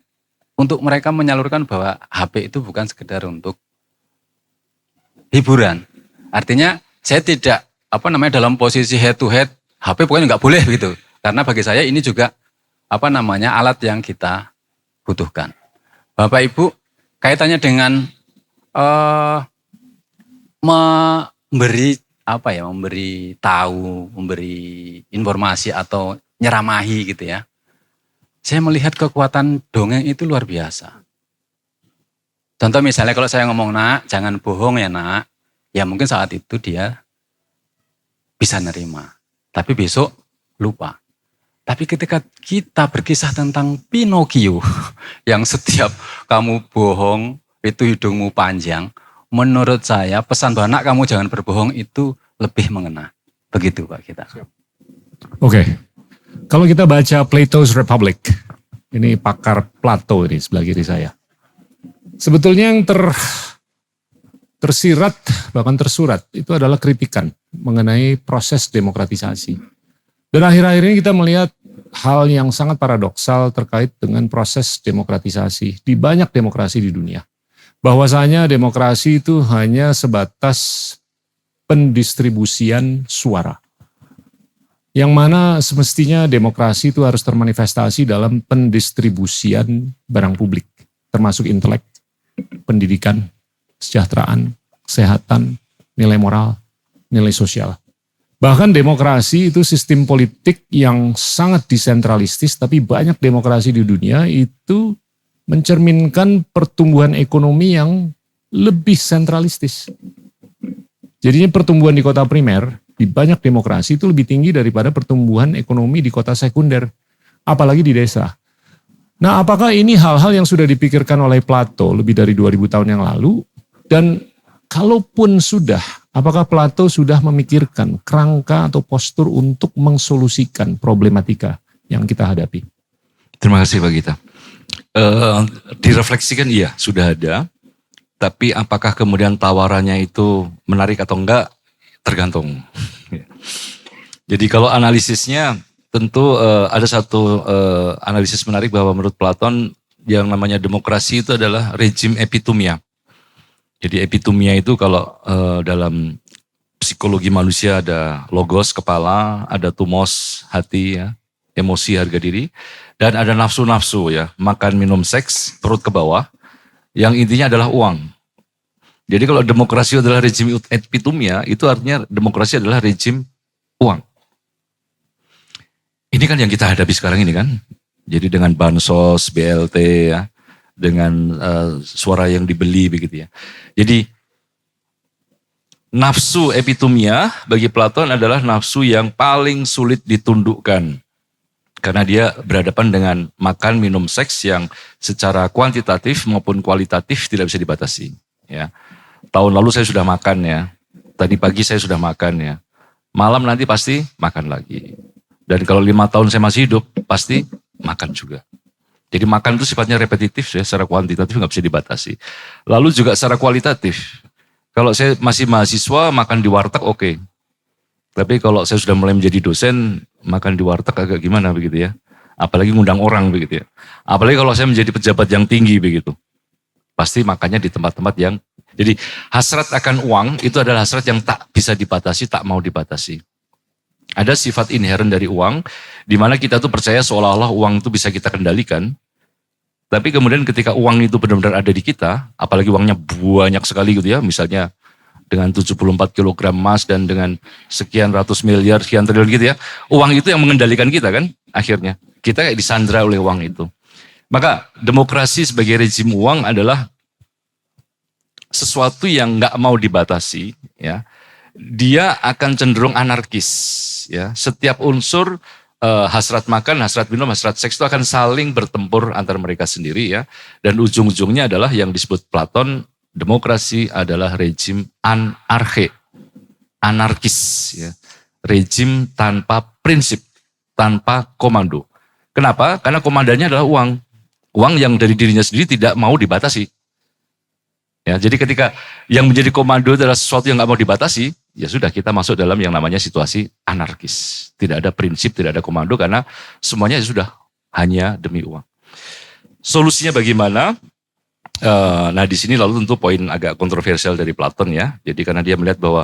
untuk mereka menyalurkan bahwa HP itu bukan sekedar untuk hiburan. Artinya saya tidak dalam posisi head to head HP pokoknya nggak boleh begitu. Karena bagi saya ini juga alat yang kita butuhkan. Bapak Ibu, kaitannya dengan memberi tahu, memberi informasi atau nyeramahi gitu ya. Saya melihat kekuatan dongeng itu luar biasa. Contoh misalnya kalau saya ngomong, nak, jangan bohong ya nak. Ya mungkin saat itu dia bisa nerima. Tapi besok lupa. Tapi ketika kita berkisah tentang Pinocchio, yang setiap kamu bohong, itu hidungmu panjang. Menurut saya pesan bahwa nak kamu jangan berbohong itu lebih mengena. Begitu Pak kita. Oke. Kalau kita baca Plato's Republic, ini pakar Plato ini sebelah kiri saya. Sebetulnya yang tersirat, bahkan tersurat, itu adalah kritikan mengenai proses demokratisasi. Dan akhir-akhir ini kita melihat hal yang sangat paradoksal terkait dengan proses demokratisasi di banyak demokrasi di dunia. Bahwasanya demokrasi itu hanya sebatas pendistribusian suara. Yang mana semestinya demokrasi itu harus termanifestasi dalam pendistribusian barang publik, termasuk intelek, pendidikan, kesejahteraan, kesehatan, nilai moral, nilai sosial. Bahkan demokrasi itu sistem politik yang sangat desentralistis, tapi banyak demokrasi di dunia itu mencerminkan pertumbuhan ekonomi yang lebih sentralistis. Jadinya pertumbuhan di kota primer, di banyak demokrasi itu lebih tinggi daripada pertumbuhan ekonomi di kota sekunder, apalagi di desa. Nah, apakah ini hal-hal yang sudah dipikirkan oleh Plato lebih dari 2000 tahun yang lalu? Dan kalaupun sudah, apakah Plato sudah memikirkan kerangka atau postur untuk mensolusikan problematika yang kita hadapi? Terima kasih Pak Gita. Direfleksikan iya, sudah ada. Tapi apakah kemudian tawarannya itu menarik atau enggak, tergantung. Jadi kalau analisisnya, tentu ada satu analisis menarik bahwa menurut Platon yang namanya demokrasi itu adalah rejim epitumia. Jadi epitumia itu kalau dalam psikologi manusia ada logos, kepala, ada tumos, hati, ya, emosi, harga diri, dan ada nafsu-nafsu ya, makan, minum, seks, perut ke bawah, yang intinya adalah uang. Jadi kalau demokrasi adalah rejim epitumia, itu artinya demokrasi adalah rejim uang. Ini kan yang kita hadapi sekarang ini kan. Jadi dengan bansos, BLT ya, dengan suara yang dibeli begitu ya. Jadi nafsu epitumia bagi Platon adalah nafsu yang paling sulit ditundukkan. Karena dia berhadapan dengan makan, minum, seks yang secara kuantitatif maupun kualitatif tidak bisa dibatasi. Ya. Tahun lalu saya sudah makan ya, tadi pagi saya sudah makan ya, malam nanti pasti makan lagi. Dan kalau 5 tahun saya masih hidup, pasti makan juga. Jadi makan itu sifatnya repetitif ya, secara kuantitatif nggak bisa dibatasi. Lalu juga secara kualitatif. Kalau saya masih mahasiswa, makan di warteg oke. Tapi kalau saya sudah mulai menjadi dosen, makan di warteg agak gimana begitu ya. Apalagi ngundang orang begitu ya. Apalagi kalau saya menjadi pejabat yang tinggi begitu. Pasti makannya di tempat-tempat yang... Jadi hasrat akan uang itu adalah hasrat yang tak bisa dibatasi, tak mau dibatasi. Ada sifat inherent dari uang, di mana kita tuh percaya seolah-olah uang itu bisa kita kendalikan. Tapi kemudian ketika uang itu benar-benar ada di kita, apalagi uangnya banyak sekali gitu ya, misalnya dengan 74 kg emas dan dengan sekian ratus miliar, sekian triliun gitu ya, uang itu yang mengendalikan kita kan akhirnya. Kita kayak disandra oleh uang itu. Maka demokrasi sebagai rejim uang adalah sesuatu yang nggak mau dibatasi ya. Dia akan cenderung anarkis ya. Setiap unsur hasrat makan, hasrat minum, hasrat seks itu akan saling bertempur antara mereka sendiri ya. Dan ujung-ujungnya adalah yang disebut Platon, demokrasi adalah rejim anarke, anarkis ya. Rejim tanpa prinsip, tanpa komando. Kenapa? Karena komandannya adalah uang. Uang yang dari dirinya sendiri tidak mau dibatasi. Ya, jadi ketika yang menjadi komando adalah sesuatu yang nggak mau dibatasi, ya sudah kita masuk dalam yang namanya situasi anarkis. Tidak ada prinsip, tidak ada komando karena semuanya sudah hanya demi uang. Solusinya bagaimana? Nah di sini lalu tentu poin agak kontroversial dari Platon ya. Jadi karena dia melihat bahwa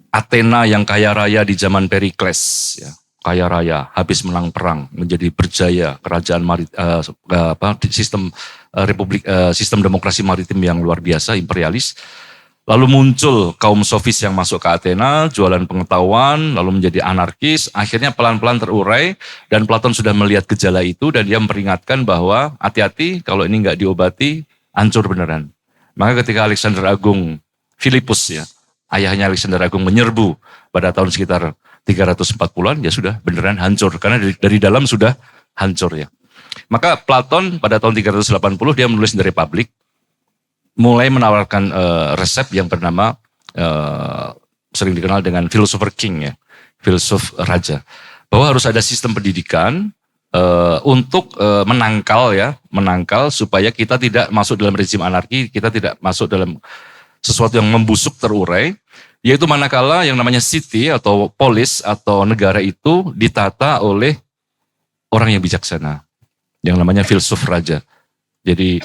Athena yang kaya raya di zaman Perikles, ya, kaya raya, habis menang perang, menjadi berjaya, kerajaan sistem republik, sistem demokrasi maritim yang luar biasa, imperialis. Lalu muncul kaum sofis yang masuk ke Athena, jualan pengetahuan, lalu menjadi anarkis, akhirnya pelan-pelan terurai, dan Platon sudah melihat gejala itu, dan dia memperingatkan bahwa hati-hati kalau ini nggak diobati, hancur beneran. Maka ketika Alexander Agung, Philippus ya, ayahnya Alexander Agung menyerbu pada tahun sekitar 340-an, ya sudah beneran hancur, karena dari dalam sudah hancur ya. Maka Platon pada tahun 380 dia menulis The Republic, mulai menawarkan resep yang bernama sering dikenal dengan philosopher king ya, filsuf raja, bahwa harus ada sistem pendidikan untuk menangkal supaya kita tidak masuk dalam rezim anarki, kita tidak masuk dalam sesuatu yang membusuk terurai, yaitu manakala yang namanya city atau polis atau negara itu ditata oleh orang yang bijaksana, yang namanya filsuf raja. Jadi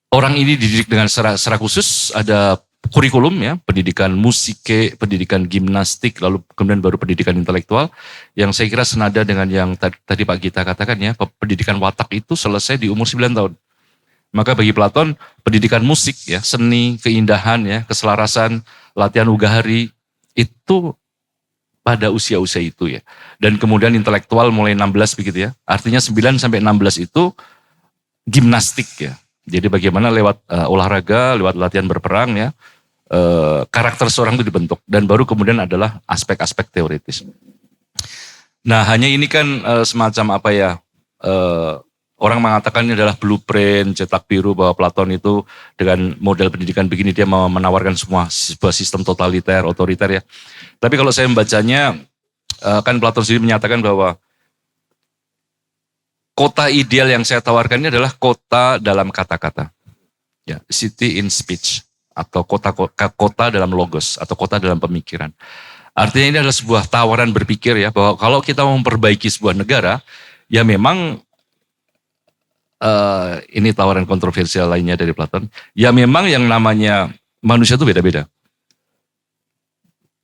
orang ini dididik dengan secara khusus, ada kurikulum ya, pendidikan musik, pendidikan gimnastik, lalu kemudian baru pendidikan intelektual, yang saya kira senada dengan yang tadi Pak Gita katakan ya, pendidikan watak itu selesai di umur 9 tahun. Maka bagi Platon, pendidikan musik ya, seni, keindahan ya, keselarasan, latihan ugahari itu pada usia-usia itu ya. Dan kemudian intelektual mulai 16 begitu ya. Artinya 9 sampai 16 itu gimnastik ya. Jadi bagaimana lewat olahraga, lewat latihan berperang ya, karakter seorang itu dibentuk. Dan baru kemudian adalah aspek-aspek teoritis. Nah hanya ini kan semacam apa ya, orang mengatakan ini adalah blueprint, cetak biru bahwa Platon itu dengan model pendidikan begini dia mau menawarkan sebuah sistem totaliter, otoriter ya. Tapi kalau saya membacanya, kan Platon sendiri menyatakan bahwa kota ideal yang saya tawarkan ini adalah kota dalam kata-kata. Ya, city in speech atau kota dalam logos atau kota dalam pemikiran. Artinya ini adalah sebuah tawaran berpikir ya bahwa kalau kita mau memperbaiki sebuah negara, ya memang ini tawaran kontroversial lainnya dari Platon. Ya memang yang namanya manusia itu beda-beda.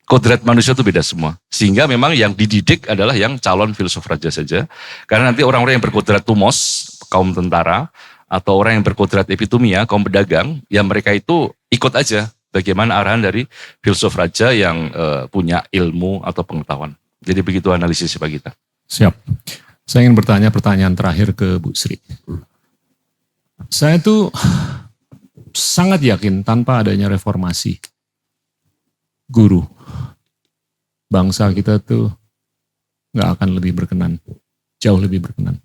Kodrat manusia itu beda semua. Sehingga memang yang dididik adalah yang calon filsuf raja saja. Karena nanti orang-orang yang berkodrat tumos, kaum tentara, atau orang yang berkodrat epitomia, kaum pedagang, ya mereka itu ikut aja bagaimana arahan dari filsuf raja yang punya ilmu atau pengetahuan. Jadi begitu analisis Pak kita. Siap. Saya ingin bertanya pertanyaan terakhir ke Bu Sri. Saya tuh sangat yakin tanpa adanya reformasi, guru, bangsa kita tuh gak akan lebih berkenan, jauh lebih berkenan.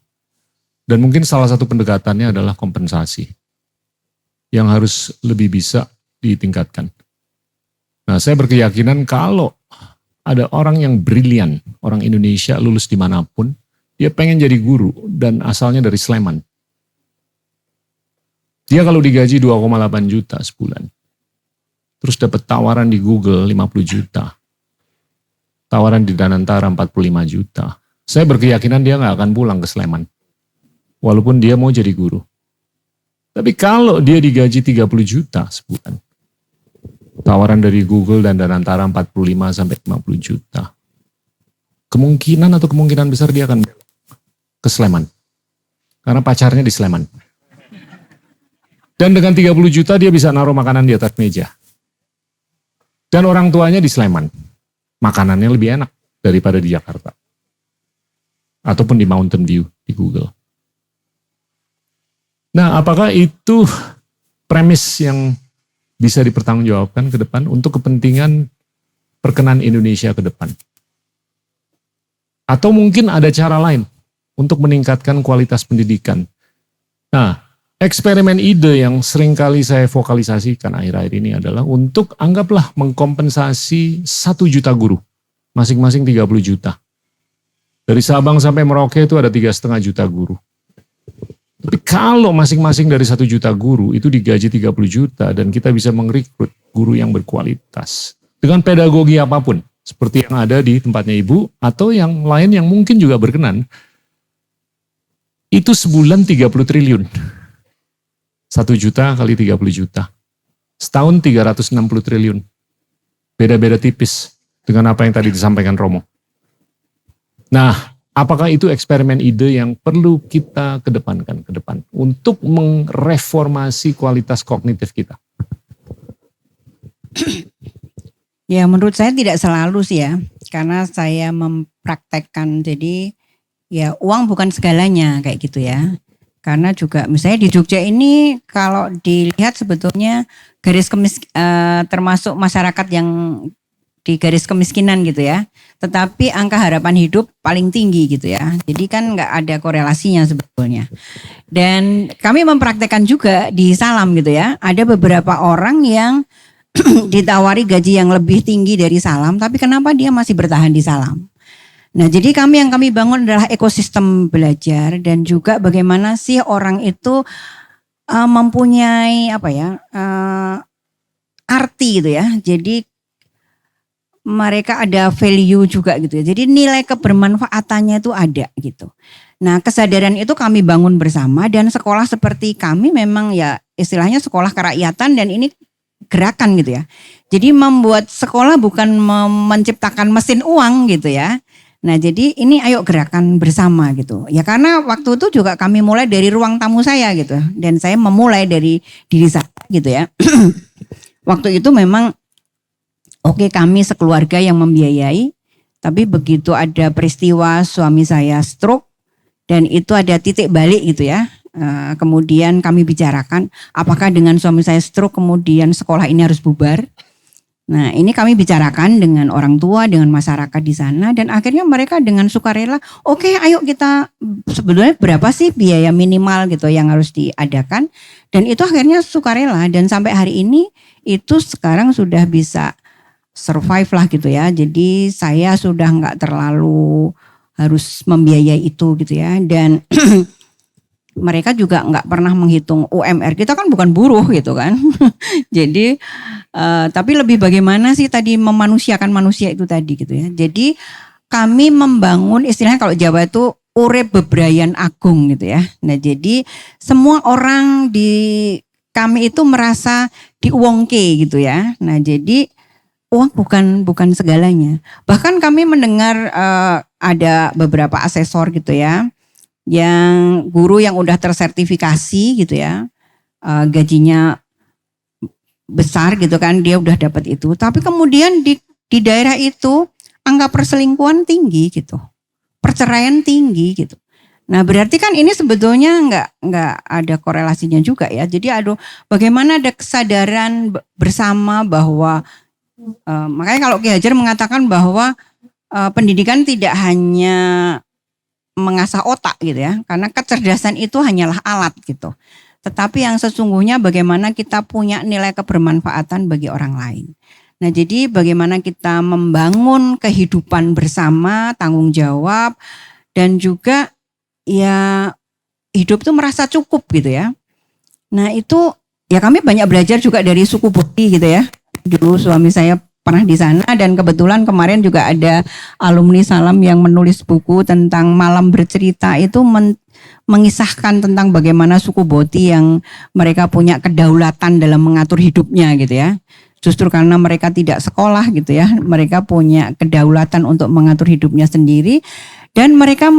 Dan mungkin salah satu pendekatannya adalah kompensasi yang harus lebih bisa ditingkatkan. Nah saya berkeyakinan kalau ada orang yang brilian, orang Indonesia lulus dimanapun, dia pengen jadi guru dan asalnya dari Sleman. Dia kalau digaji 2,8 juta sebulan. Terus dapat tawaran di Google 50 juta. Tawaran di Danantara 45 juta. Saya berkeyakinan dia gak akan pulang ke Sleman. Walaupun dia mau jadi guru. Tapi kalau dia digaji 30 juta sebulan. Tawaran dari Google dan Danantara 45 sampai 50 juta. Kemungkinan besar dia akan ke Sleman. Karena pacarnya di Sleman. Dan dengan 30 juta dia bisa naruh makanan di atas meja. Dan orang tuanya di Sleman. Makanannya lebih enak daripada di Jakarta. Ataupun di Mountain View di Google. Nah, apakah itu premis yang bisa dipertanggungjawabkan ke depan untuk kepentingan perkenan Indonesia ke depan? Atau mungkin ada cara lain untuk meningkatkan kualitas pendidikan. Nah, eksperimen ide yang seringkali saya vokalisasikan akhir-akhir ini adalah untuk anggaplah mengkompensasi 1 juta guru, masing-masing 30 juta. Dari Sabang sampai Merauke itu ada 3,5 juta guru. Tapi kalau masing-masing dari 1 juta guru itu digaji 30 juta dan kita bisa merekrut guru yang berkualitas dengan pedagogi apapun, seperti yang ada di tempatnya Ibu atau yang lain yang mungkin juga berkenan, itu sebulan 30 triliun. 1 juta kali 30 juta. Setahun 360 triliun. Beda-beda tipis dengan apa yang tadi disampaikan Romo. Nah, apakah itu eksperimen ide yang perlu kita kedepankan ke depan untuk mereformasi kualitas kognitif kita? Ya menurut saya tidak selalu sih ya. Karena saya mempraktekkan, jadi ya uang bukan segalanya kayak gitu ya. Karena juga misalnya di Jogja ini kalau dilihat sebetulnya termasuk masyarakat yang di garis kemiskinan gitu ya. Tetapi angka harapan hidup paling tinggi gitu ya. Jadi kan nggak ada korelasinya sebetulnya. Dan kami mempraktekkan juga di Salam gitu ya. Ada beberapa orang yang ditawari gaji yang lebih tinggi dari Salam, tapi kenapa dia masih bertahan di Salam? Nah, jadi yang kami bangun adalah ekosistem belajar dan juga bagaimana sih orang itu mempunyai arti gitu ya. Jadi mereka ada value juga gitu ya. Jadi nilai kebermanfaatannya itu ada gitu. Nah, kesadaran itu kami bangun bersama dan sekolah seperti kami memang ya istilahnya sekolah kerakyatan dan ini gerakan gitu ya. Jadi membuat sekolah bukan menciptakan mesin uang gitu ya. Nah jadi ini ayo gerakan bersama gitu. Ya karena waktu itu juga kami mulai dari ruang tamu saya gitu. Dan saya memulai dari diri saya gitu ya. Waktu itu memang oke, kami sekeluarga yang membiayai. Tapi begitu ada peristiwa suami saya stroke. Dan itu ada titik balik gitu ya. Kemudian kami bicarakan apakah dengan suami saya stroke kemudian sekolah ini harus bubar. Nah ini kami bicarakan dengan orang tua, dengan masyarakat di sana dan akhirnya mereka dengan sukarela, oke, ayo kita sebetulnya berapa sih biaya minimal gitu yang harus diadakan dan itu akhirnya sukarela dan sampai hari ini itu sekarang sudah bisa survive lah gitu ya. Jadi saya sudah nggak terlalu harus membiayai itu gitu ya dan mereka juga nggak pernah menghitung UMR. Kita kan bukan buruh gitu kan. Jadi tapi lebih bagaimana sih tadi memanusiakan manusia itu tadi gitu ya. Jadi kami membangun istilahnya kalau Jawa itu urip bebrayan agung gitu ya. Nah jadi semua orang di kami itu merasa diuwongke gitu ya. Nah jadi uang bukan segalanya. Bahkan kami mendengar ada beberapa asesor gitu ya. Yang guru yang udah tersertifikasi gitu ya, gajinya besar gitu kan, dia udah dapat itu. Tapi kemudian di daerah itu angka perselingkuhan tinggi gitu, perceraian tinggi gitu. Nah berarti kan ini sebetulnya nggak ada korelasinya juga ya. Jadi bagaimana ada kesadaran bersama bahwa makanya kalau Ki Hajar mengatakan bahwa pendidikan tidak hanya mengasah otak gitu ya, karena kecerdasan itu hanyalah alat gitu. Tetapi yang sesungguhnya bagaimana kita punya nilai kebermanfaatan bagi orang lain. Nah jadi bagaimana kita membangun kehidupan bersama, tanggung jawab, dan juga ya hidup itu merasa cukup gitu ya. Nah itu ya kami banyak belajar juga dari suku Boti gitu ya. Dulu suami saya pernah di sana dan kebetulan kemarin juga ada alumni Salam yang menulis buku tentang malam bercerita itu mengisahkan tentang bagaimana suku Boti yang mereka punya kedaulatan dalam mengatur hidupnya gitu ya. Justru karena mereka tidak sekolah gitu ya, mereka punya kedaulatan untuk mengatur hidupnya sendiri dan mereka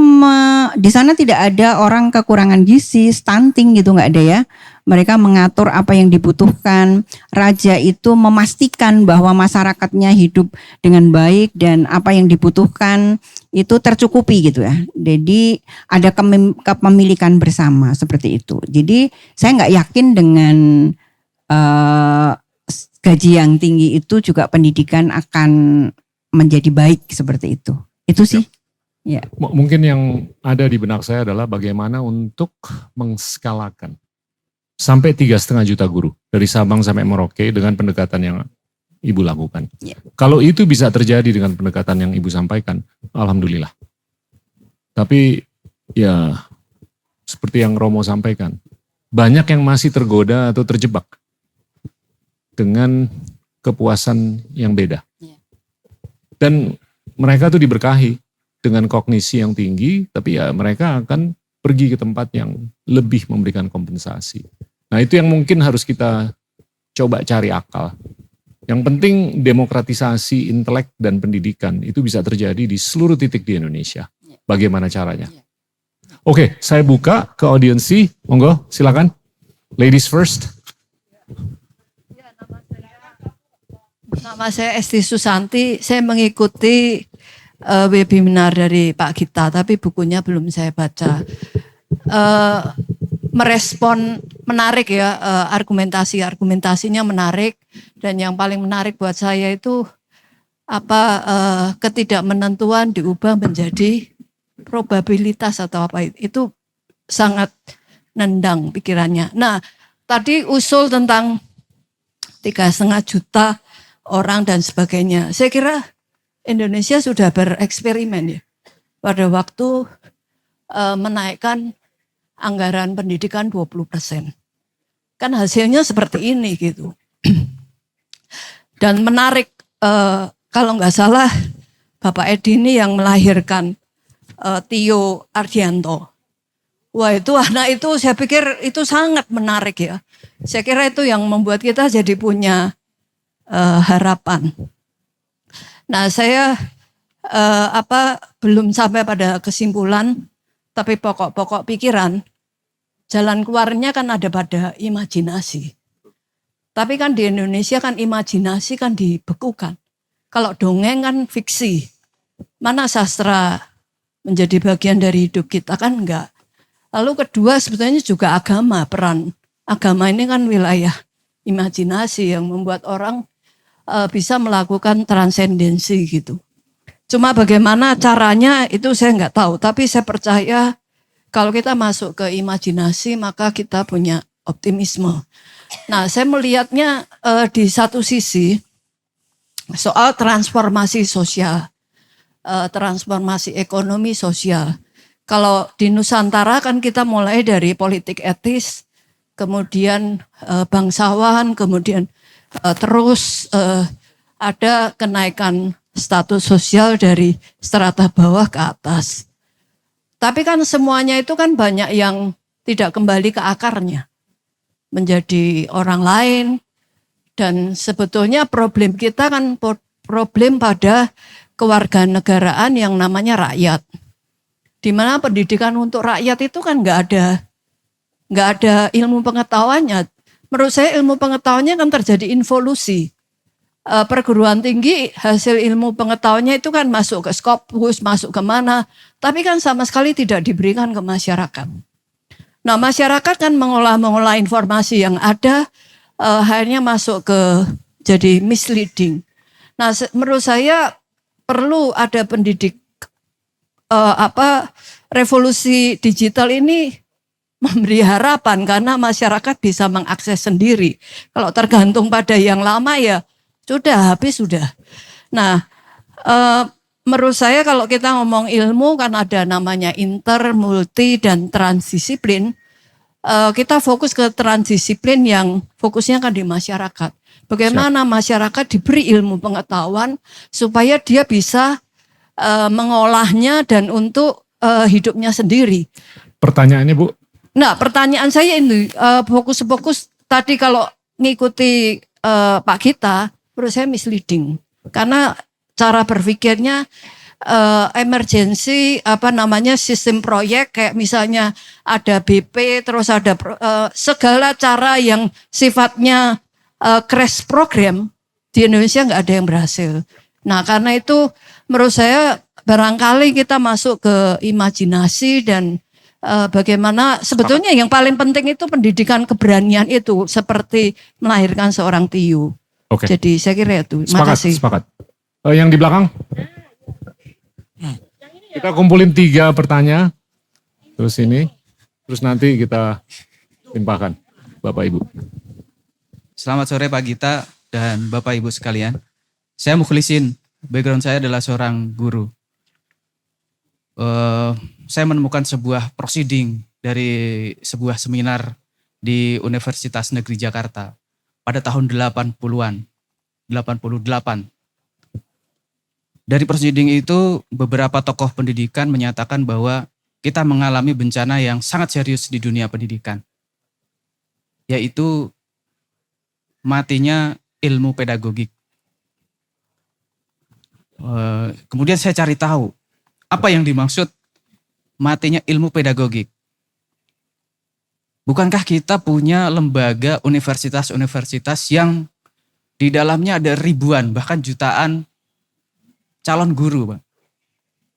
di sana tidak ada orang kekurangan gizi, stunting gitu nggak ada ya. Mereka mengatur apa yang dibutuhkan. Raja itu memastikan bahwa masyarakatnya hidup dengan baik dan apa yang dibutuhkan itu tercukupi gitu ya. Jadi ada kepemilikan bersama seperti itu. Jadi saya nggak yakin dengan gaji yang tinggi itu juga pendidikan akan menjadi baik seperti itu. Itu sih. Ya. Mungkin yang ada di benak saya adalah bagaimana untuk mengskalakan sampai 3,5 juta guru dari Sabang sampai Merauke dengan pendekatan yang Ibu lakukan. Ya. Kalau itu bisa terjadi dengan pendekatan yang Ibu sampaikan, alhamdulillah. Tapi ya seperti yang Romo sampaikan, banyak yang masih tergoda atau terjebak dengan kepuasan yang beda. Ya. Dan mereka tuh diberkahi dengan kognisi yang tinggi, tapi ya mereka akan pergi ke tempat yang lebih memberikan kompensasi. Nah itu yang mungkin harus kita coba cari akal. Yang penting demokratisasi intelek dan pendidikan itu bisa terjadi di seluruh titik di Indonesia. Bagaimana caranya? Oke, saya buka ke audiensi. Monggo, silakan. Ladies first. Nama saya Esti Susanti. Saya mengikuti webinar dari Pak Gita, tapi bukunya belum saya baca. Merespon menarik ya, argumentasinya menarik, dan yang paling menarik buat saya itu ketidakmenentuan diubah menjadi probabilitas atau apa itu sangat nendang pikirannya. Nah, tadi usul tentang 3,5 juta orang dan sebagainya. Saya kira Indonesia sudah bereksperimen ya pada waktu menaikkan anggaran pendidikan 20%. Kan hasilnya seperti ini gitu. Dan menarik kalau nggak salah Bapak Edi ini yang melahirkan Tio Ardianto. Wah itu anak itu saya pikir itu sangat menarik ya. Saya kira itu yang membuat kita jadi punya harapan. Nah saya belum sampai pada kesimpulan, tapi pokok-pokok pikiran, jalan keluarnya kan ada pada imajinasi. Tapi kan di Indonesia kan imajinasi kan dibekukan. Kalau dongeng kan fiksi. Mana sastra menjadi bagian dari hidup kita kan enggak. Lalu kedua sebetulnya juga agama, peran agama ini kan wilayah imajinasi yang membuat orang bisa melakukan transendensi gitu. Cuma bagaimana caranya itu saya enggak tahu. Tapi saya percaya kalau kita masuk ke imajinasi maka kita punya optimisme. Nah saya melihatnya di satu sisi soal transformasi sosial, transformasi ekonomi sosial. Kalau di Nusantara kan kita mulai dari politik etis, kemudian bangsawan, kemudian terus ada kenaikan status sosial dari strata bawah ke atas. Tapi kan semuanya itu kan banyak yang tidak kembali ke akarnya, menjadi orang lain. Dan sebetulnya problem kita kan problem pada kewarganegaraan yang namanya rakyat. Di mana pendidikan untuk rakyat itu kan nggak ada ilmu pengetahuannya. Menurut saya ilmu pengetahuannya kan terjadi involusi. Perguruan tinggi hasil ilmu pengetahuannya itu kan masuk ke Skopus, masuk ke mana. Tapi kan sama sekali tidak diberikan ke masyarakat. Nah masyarakat kan mengolah informasi yang ada, akhirnya masuk ke jadi misleading. Nah menurut saya perlu ada revolusi digital ini memberi harapan karena masyarakat bisa mengakses sendiri. Kalau tergantung pada yang lama ya sudah habis sudah. Nah menurut saya kalau kita ngomong ilmu kan ada namanya inter, multi, dan transdisiplin. Kita fokus ke transdisiplin yang fokusnya kan di masyarakat. Bagaimana masyarakat diberi ilmu pengetahuan supaya dia bisa mengolahnya dan untuk hidupnya sendiri. Pertanyaannya Bu? Nah pertanyaan saya ini fokus tadi kalau ngikuti Pak Gita, menurut saya misleading. Karena cara berpikirnya emergency sistem proyek kayak misalnya ada BP terus ada segala cara yang sifatnya crash program di Indonesia nggak ada yang berhasil. Nah karena itu menurut saya barangkali kita masuk ke imajinasi dan bagaimana sebetulnya yang paling penting itu pendidikan keberanian itu seperti melahirkan seorang Tiyu. Oke. Jadi saya kira itu. Makasih. Sepakat. Yang di belakang? Kita kumpulin 3 pertanyaan, terus nanti kita timpahkan, Bapak Ibu. Selamat sore Pak Gita dan Bapak Ibu sekalian. Saya Mukhlisin, background saya adalah seorang guru. Saya menemukan sebuah proceeding dari sebuah seminar di Universitas Negeri Jakarta pada tahun 80-an, 88. Dari proceeding itu beberapa tokoh pendidikan menyatakan bahwa kita mengalami bencana yang sangat serius di dunia pendidikan. Yaitu matinya ilmu pedagogik. Kemudian saya cari tahu apa yang dimaksud matinya ilmu pedagogik. Bukankah kita punya lembaga universitas-universitas yang di dalamnya ada ribuan bahkan jutaan calon guru, Pak,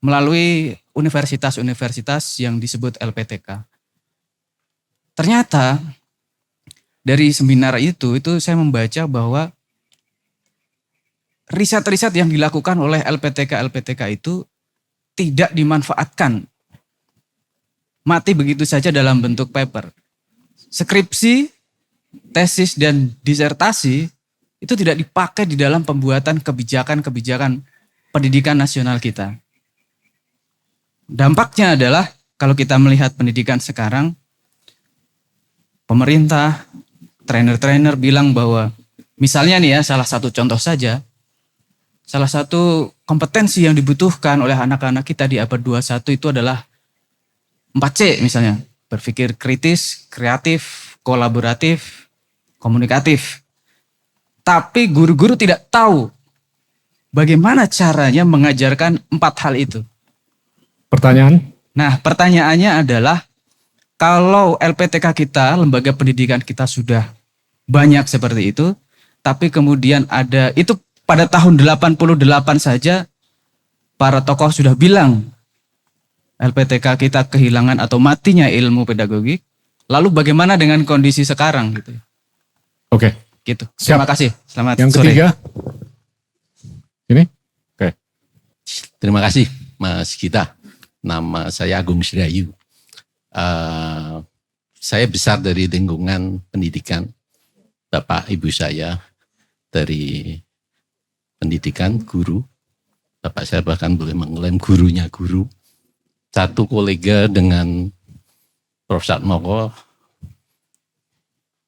melalui universitas-universitas yang disebut LPTK. Ternyata dari seminar itu saya membaca bahwa riset-riset yang dilakukan oleh LPTK itu tidak dimanfaatkan. Mati begitu saja dalam bentuk paper. Skripsi, tesis, dan disertasi itu tidak dipakai di dalam pembuatan kebijakan-kebijakan pendidikan nasional kita. Dampaknya adalah kalau kita melihat pendidikan sekarang, pemerintah, trainer-trainer bilang bahwa misalnya nih ya salah satu contoh saja, salah satu kompetensi yang dibutuhkan oleh anak-anak kita di abad 21 itu adalah 4C misalnya. Berpikir kritis, kreatif, kolaboratif, komunikatif. Tapi guru-guru tidak tahu bagaimana caranya mengajarkan 4 hal itu? Pertanyaan? Nah, pertanyaannya adalah kalau LPTK kita, lembaga pendidikan kita sudah banyak seperti itu, tapi kemudian ada itu pada tahun 88 saja para tokoh sudah bilang LPTK kita kehilangan atau matinya ilmu pedagogik. Lalu bagaimana dengan kondisi sekarang gitu? Oke. Gitu. Siap. Terima kasih. Selamat Yang sore. ketiga? Ini? Oke. Terima kasih Mas Gita. Nama saya Agung Sirayu. Saya besar dari lingkungan pendidikan. Bapak ibu saya dari pendidikan guru. Bapak saya bahkan boleh mengklaim gurunya guru. Satu kolega dengan Prof. Satmoko,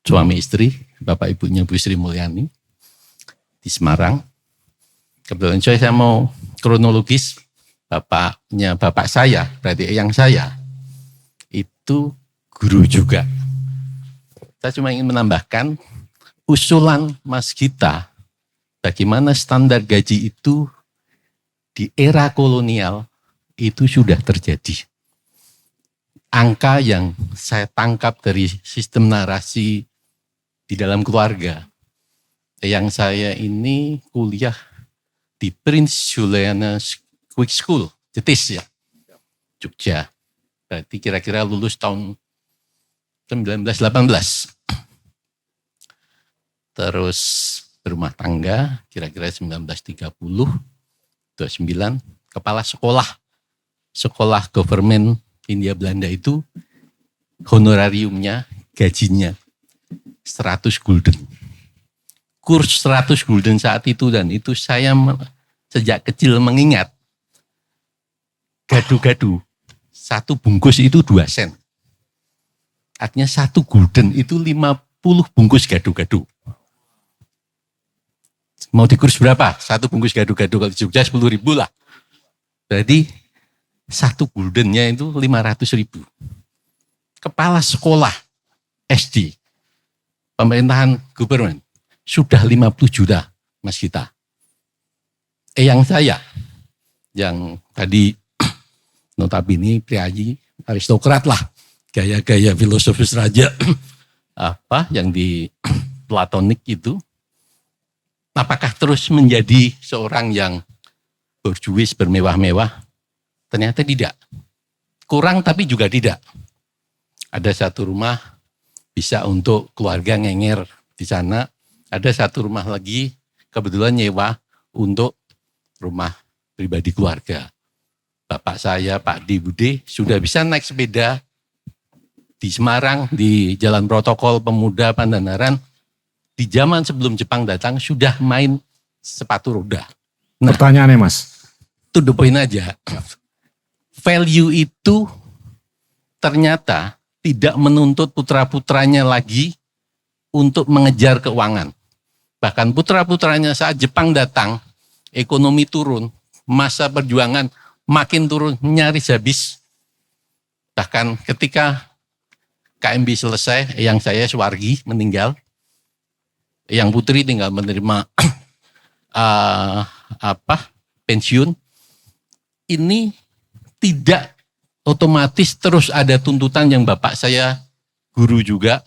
suami istri, bapak ibunya Bu Sri Mulyani di Semarang. Kebetulan saya mau kronologis, bapaknya bapak saya, berarti eyang saya, itu guru juga. Saya cuma ingin menambahkan, usulan Mas Gita, bagaimana standar gaji itu di era kolonial itu sudah terjadi. Angka yang saya tangkap dari sistem narasi di dalam keluarga. Yang saya ini kuliah di Prince Juliana Quick School, Jetis ya, Jogja. Berarti kira-kira lulus tahun 1918. Terus berumah tangga, kira-kira 1930, 29, kepala sekolah government Hindia Belanda itu honorariumnya, gajinya 100 gulden. Kurs 100 gulden saat itu, dan itu saya sejak kecil mengingat gadu-gadu. Satu bungkus itu 2 sen. Artinya 1 gulden itu 50 bungkus gadu-gadu. Mau dikurs berapa? 1 bungkus gadu-gadu, kalau di Jogja 10.000 lah. Berarti 1 guldennya itu 500.000. Kepala sekolah SD, pemerintahan gubernur, sudah 50 juta, Mas Gita. Eyang saya, yang tadi notabene priayi aristokrat lah, gaya-gaya filosofis raja, yang di Platonik itu, apakah terus menjadi seorang yang borjuis bermewah-mewah? Ternyata tidak. Kurang tapi juga tidak. Ada 1 rumah bisa untuk keluarga ngenger di sana. Ada 1 rumah lagi kebetulan nyewa untuk rumah pribadi keluarga. Bapak saya, Pak Di Bude, sudah bisa naik sepeda di Semarang, di Jalan Protokol Pemuda Pandanaran. Di zaman sebelum Jepang datang sudah main sepatu roda. Nah, Pertanyaannya Mas. to the point aja. Value itu ternyata tidak menuntut putra-putranya lagi untuk mengejar keuangan. Bahkan putra-putranya saat Jepang datang, ekonomi turun, masa perjuangan makin turun, nyaris habis. Bahkan ketika KMB selesai, yang saya Suwargi meninggal, yang putri tinggal menerima pensiun. Ini tidak otomatis terus ada tuntutan yang bapak saya guru juga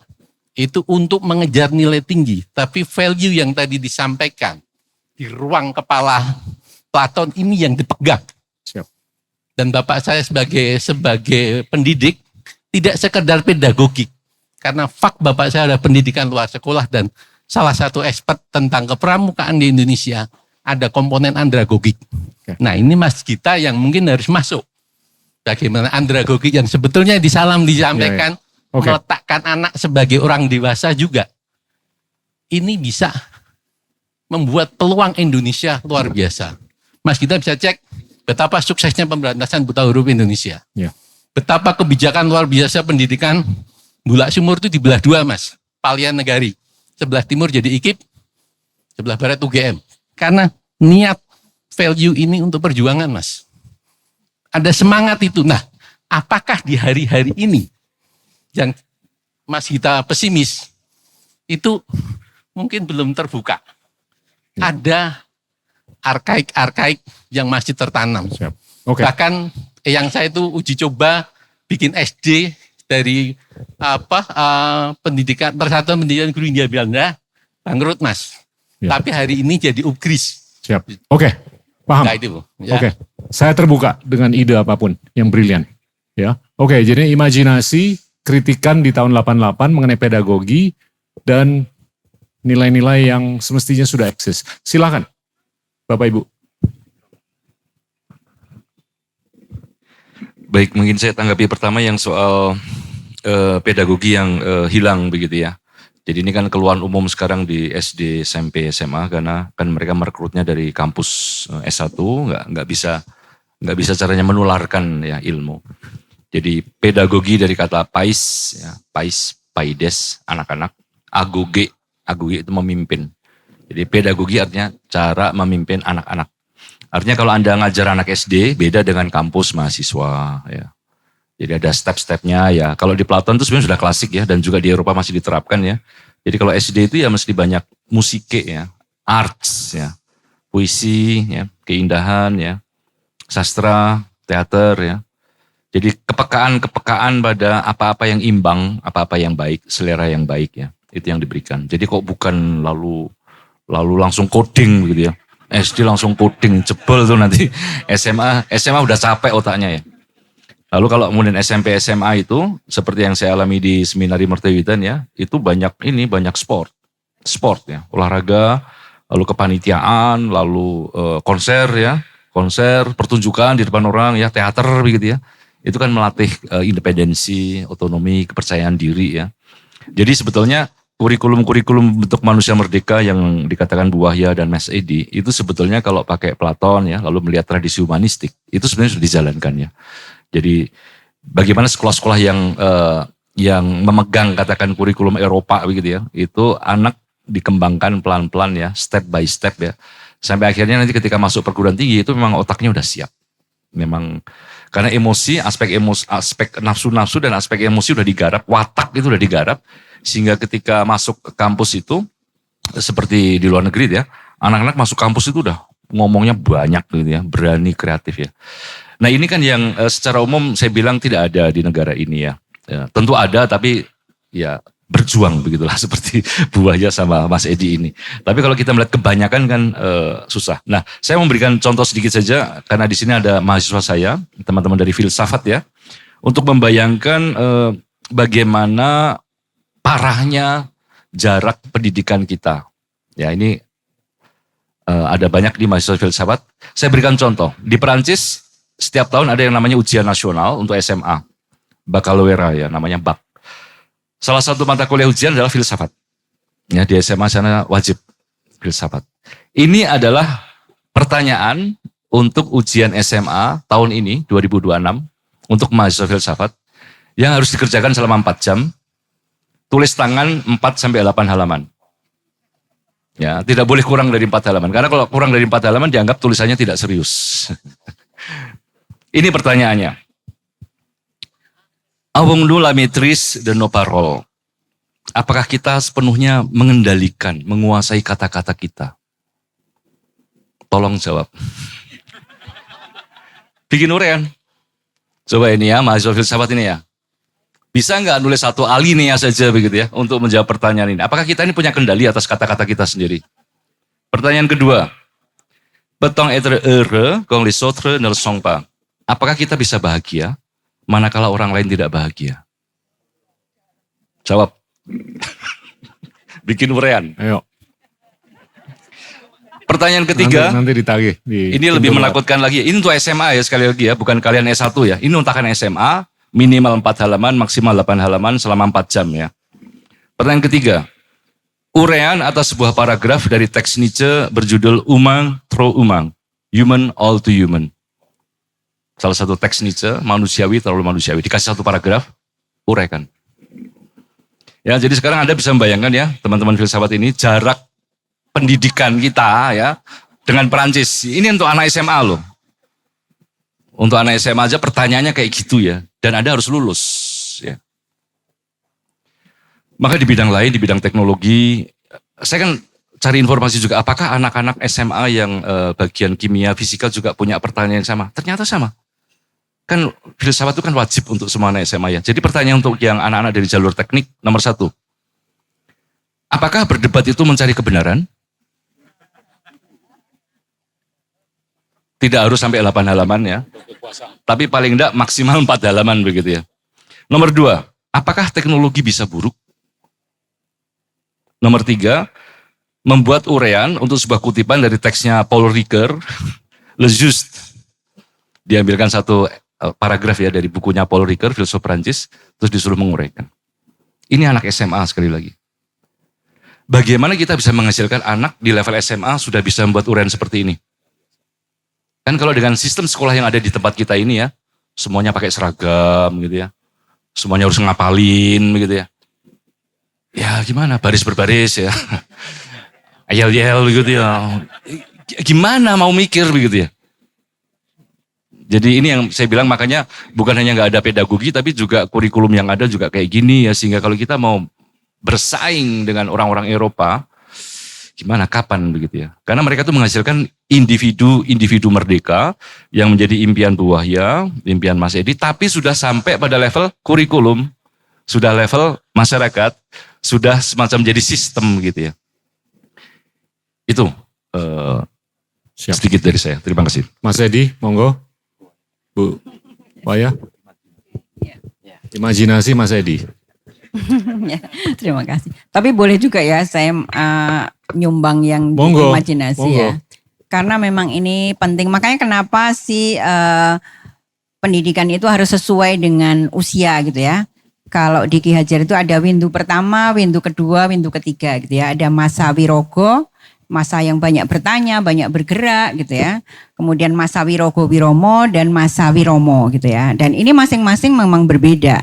itu untuk mengejar nilai tinggi, tapi value yang tadi disampaikan di ruang kepala Platon ini yang dipegang. Siap. Dan bapak saya sebagai pendidik tidak sekedar pedagogik, karena bapak saya ada pendidikan luar sekolah dan salah satu expert tentang kepramukaan di Indonesia ada komponen andragogik. Nah ini Mas Gita yang mungkin harus masuk. Bagaimana andragogik yang sebetulnya disampaikan meletakkan anak sebagai orang dewasa juga. Ini bisa membuat peluang Indonesia luar biasa. Mas Gita bisa cek betapa suksesnya pemberantasan buta huruf Indonesia. Ya. Betapa kebijakan luar biasa pendidikan Bulak Sumur itu dibelah 2 Mas. Palian Negari. Sebelah timur jadi IKIP, sebelah barat UGM. Karena niat value ini untuk perjuangan Mas. Ada semangat itu. Nah, apakah di hari-hari ini yang Mas Gita pesimis itu mungkin belum terbuka. Ada arkaik yang masih tertanam. Siap. Oke. Bahkan yang saya itu uji coba bikin SD dari pendidikan Persatuan Pendidikan Guru Hindia Belanda bangkrut, Mas. Ya. Tapi hari ini jadi UGRIS. Siap. Oke. Paham. Nah, itu, Bu. Ya. Oke. Saya terbuka dengan ide apapun yang brilian. Ya. Oke, jadi imajinasi, kritikan di tahun 88 mengenai pedagogi dan nilai-nilai yang semestinya sudah eksis. Silakan, Bapak Ibu. Baik, mungkin saya tanggapi pertama yang soal pedagogi yang hilang begitu ya. Jadi ini kan keluhan umum sekarang di SD, SMP, SMA karena kan mereka merekrutnya dari kampus S1, nggak bisa caranya menularkan ya ilmu. Jadi pedagogi dari kata pais, ya, paides, anak-anak, agoge itu memimpin. Jadi pedagogi artinya cara memimpin anak-anak. Artinya kalau Anda ngajar anak SD beda dengan kampus mahasiswa ya. Jadi ada step-stepnya ya. Kalau di Platon itu sebenarnya sudah klasik ya dan juga di Eropa masih diterapkan ya. Jadi kalau SD itu ya mesti banyak musike ya, arts ya, puisi ya, keindahan ya, sastra, teater ya. Jadi kepekaan pada apa-apa yang imbang, apa-apa yang baik, selera yang baik ya. Itu yang diberikan. Jadi kok bukan lalu langsung coding gitu ya. SD langsung coding, jebol tuh nanti SMA udah capek otaknya ya. Lalu kalau kemudian SMP SMA itu seperti yang saya alami di Seminari Mertawitan ya, itu banyak sport ya, olahraga, lalu kepanitiaan, lalu konser, pertunjukan di depan orang ya, teater begitu ya. Itu kan melatih independensi, otonomi, kepercayaan diri ya. Jadi sebetulnya kurikulum untuk manusia merdeka yang dikatakan Bu Wahya dan Mas Edi itu sebetulnya kalau pakai Platon ya, lalu melihat tradisi humanistik itu sebenarnya sudah dijalankan ya. Jadi bagaimana sekolah-sekolah yang memegang katakan kurikulum Eropa begitu ya, itu anak dikembangkan pelan-pelan ya, step by step ya, sampai akhirnya nanti ketika masuk perguruan tinggi itu memang otaknya udah siap, memang karena aspek nafsu-nafsu dan aspek emosi udah digarap, watak itu udah digarap, sehingga ketika masuk ke kampus itu seperti di luar negeri ya, anak-anak masuk kampus itu udah ngomongnya banyak gitu ya, berani, kreatif ya. Nah ini kan yang secara umum saya bilang tidak ada di negara ini ya. Ya tentu ada tapi ya berjuang begitulah seperti Bu Wahya sama Mas Edi ini. Tapi kalau kita melihat kebanyakan kan susah. Nah saya memberikan contoh sedikit saja karena di sini ada mahasiswa saya, teman-teman dari filsafat ya. Untuk membayangkan bagaimana parahnya jarak pendidikan kita. Ya ini ada banyak di mahasiswa filsafat. Saya berikan contoh. Di Perancis setiap tahun ada yang namanya ujian nasional untuk SMA. Baccalaureate ya, namanya BAC. Salah satu mata kuliah ujian adalah filsafat. Ya, di SMA sana wajib filsafat. Ini adalah pertanyaan untuk ujian SMA tahun ini, 2026, untuk mahasiswa filsafat, yang harus dikerjakan selama 4 jam, tulis tangan 4-8 halaman. Ya, tidak boleh kurang dari 4 halaman. Karena kalau kurang dari 4 halaman dianggap tulisannya tidak serius. Ini pertanyaannya. Avons nous la maîtrise de nos paroles? Apakah kita sepenuhnya mengendalikan, menguasai kata-kata kita? Tolong jawab. Bikin urean. Coba ini ya, mahasiswa filsafat ini ya. Bisa nggak nulis satu alinea saja begitu ya, untuk menjawab pertanyaan ini. Apakah kita ini punya kendali atas kata-kata kita sendiri? Pertanyaan kedua. Peut-on être heureux quand les autres ne le sont pas? Apakah kita bisa bahagia manakala orang lain tidak bahagia? Jawab. Bikin urean. Ayo. Pertanyaan ketiga. Nanti ditagih. Ini lebih menakutkan lagi. Ini untuk SMA ya sekali lagi ya. Bukan kalian S1 ya. Ini untuk kalian SMA. Minimal 4 halaman, maksimal 8 halaman selama 4 jam ya. Pertanyaan ketiga. Urean atas sebuah paragraf dari teks Nietzsche berjudul Humain trop humain. Human all to human. Salah satu teks Nietzsche, manusiawi terlalu manusiawi. Dikasih satu paragraf, uraikan. Ya, jadi sekarang Anda bisa membayangkan ya, teman-teman filsafat ini, jarak pendidikan kita ya, dengan Perancis. Ini untuk anak SMA loh. Untuk anak SMA aja pertanyaannya kayak gitu ya. Dan Anda harus lulus. Ya. Maka di bidang lain, di bidang teknologi, saya kan cari informasi juga, apakah anak-anak SMA yang bagian kimia, fisikal juga punya pertanyaan yang sama? Ternyata sama. Kan filsafat itu kan wajib untuk semua anak SMA ya. Jadi pertanyaan untuk yang anak-anak dari jalur teknik, nomor 1. Apakah berdebat itu mencari kebenaran? Tidak harus sampai 8 halaman ya. Tapi paling enggak maksimal 4 halaman begitu ya. Nomor 2, apakah teknologi bisa buruk? Nomor 3, membuat uraian untuk sebuah kutipan dari teksnya Paul Ricoeur, Le Juste. Diambilkan satu paragraf ya dari bukunya Paul Ricoeur, filsuf Prancis, terus disuruh menguraikan. Ini anak SMA sekali lagi. Bagaimana kita bisa menghasilkan anak di level SMA sudah bisa membuat uraian seperti ini? Kan kalau dengan sistem sekolah yang ada di tempat kita ini ya, semuanya pakai seragam gitu ya. Semuanya harus ngapalin gitu ya. Ya gimana, baris berbaris ya. Ayel-yel gitu ya. Gimana mau mikir begitu ya. Jadi ini yang saya bilang, makanya bukan hanya nggak ada pedagogi, tapi juga kurikulum yang ada juga kayak gini ya. Sehingga kalau kita mau bersaing dengan orang-orang Eropa, gimana, kapan begitu ya. Karena mereka tuh menghasilkan individu merdeka yang menjadi impian Bu Wahya, impian Mas Edi, tapi sudah sampai pada level kurikulum, sudah level masyarakat, sudah semacam jadi sistem gitu ya. Itu sedikit dari saya. Terima kasih. Mas Edi, monggo. Bu Wahya. Imajinasi Mas Edi. Ya, terima kasih. Tapi boleh juga ya saya nyumbang yang Monggo, imajinasi monggo. ya. Karena memang ini penting. Makanya kenapa sih pendidikan itu harus sesuai dengan usia gitu ya. Kalau di Ki Hajar itu ada windu pertama, windu kedua, windu ketiga gitu ya. Ada masa wirogo, masa yang banyak bertanya, banyak bergerak gitu ya. Kemudian masa wirogo wiromo dan masa wiromo gitu ya. Dan ini masing-masing memang berbeda.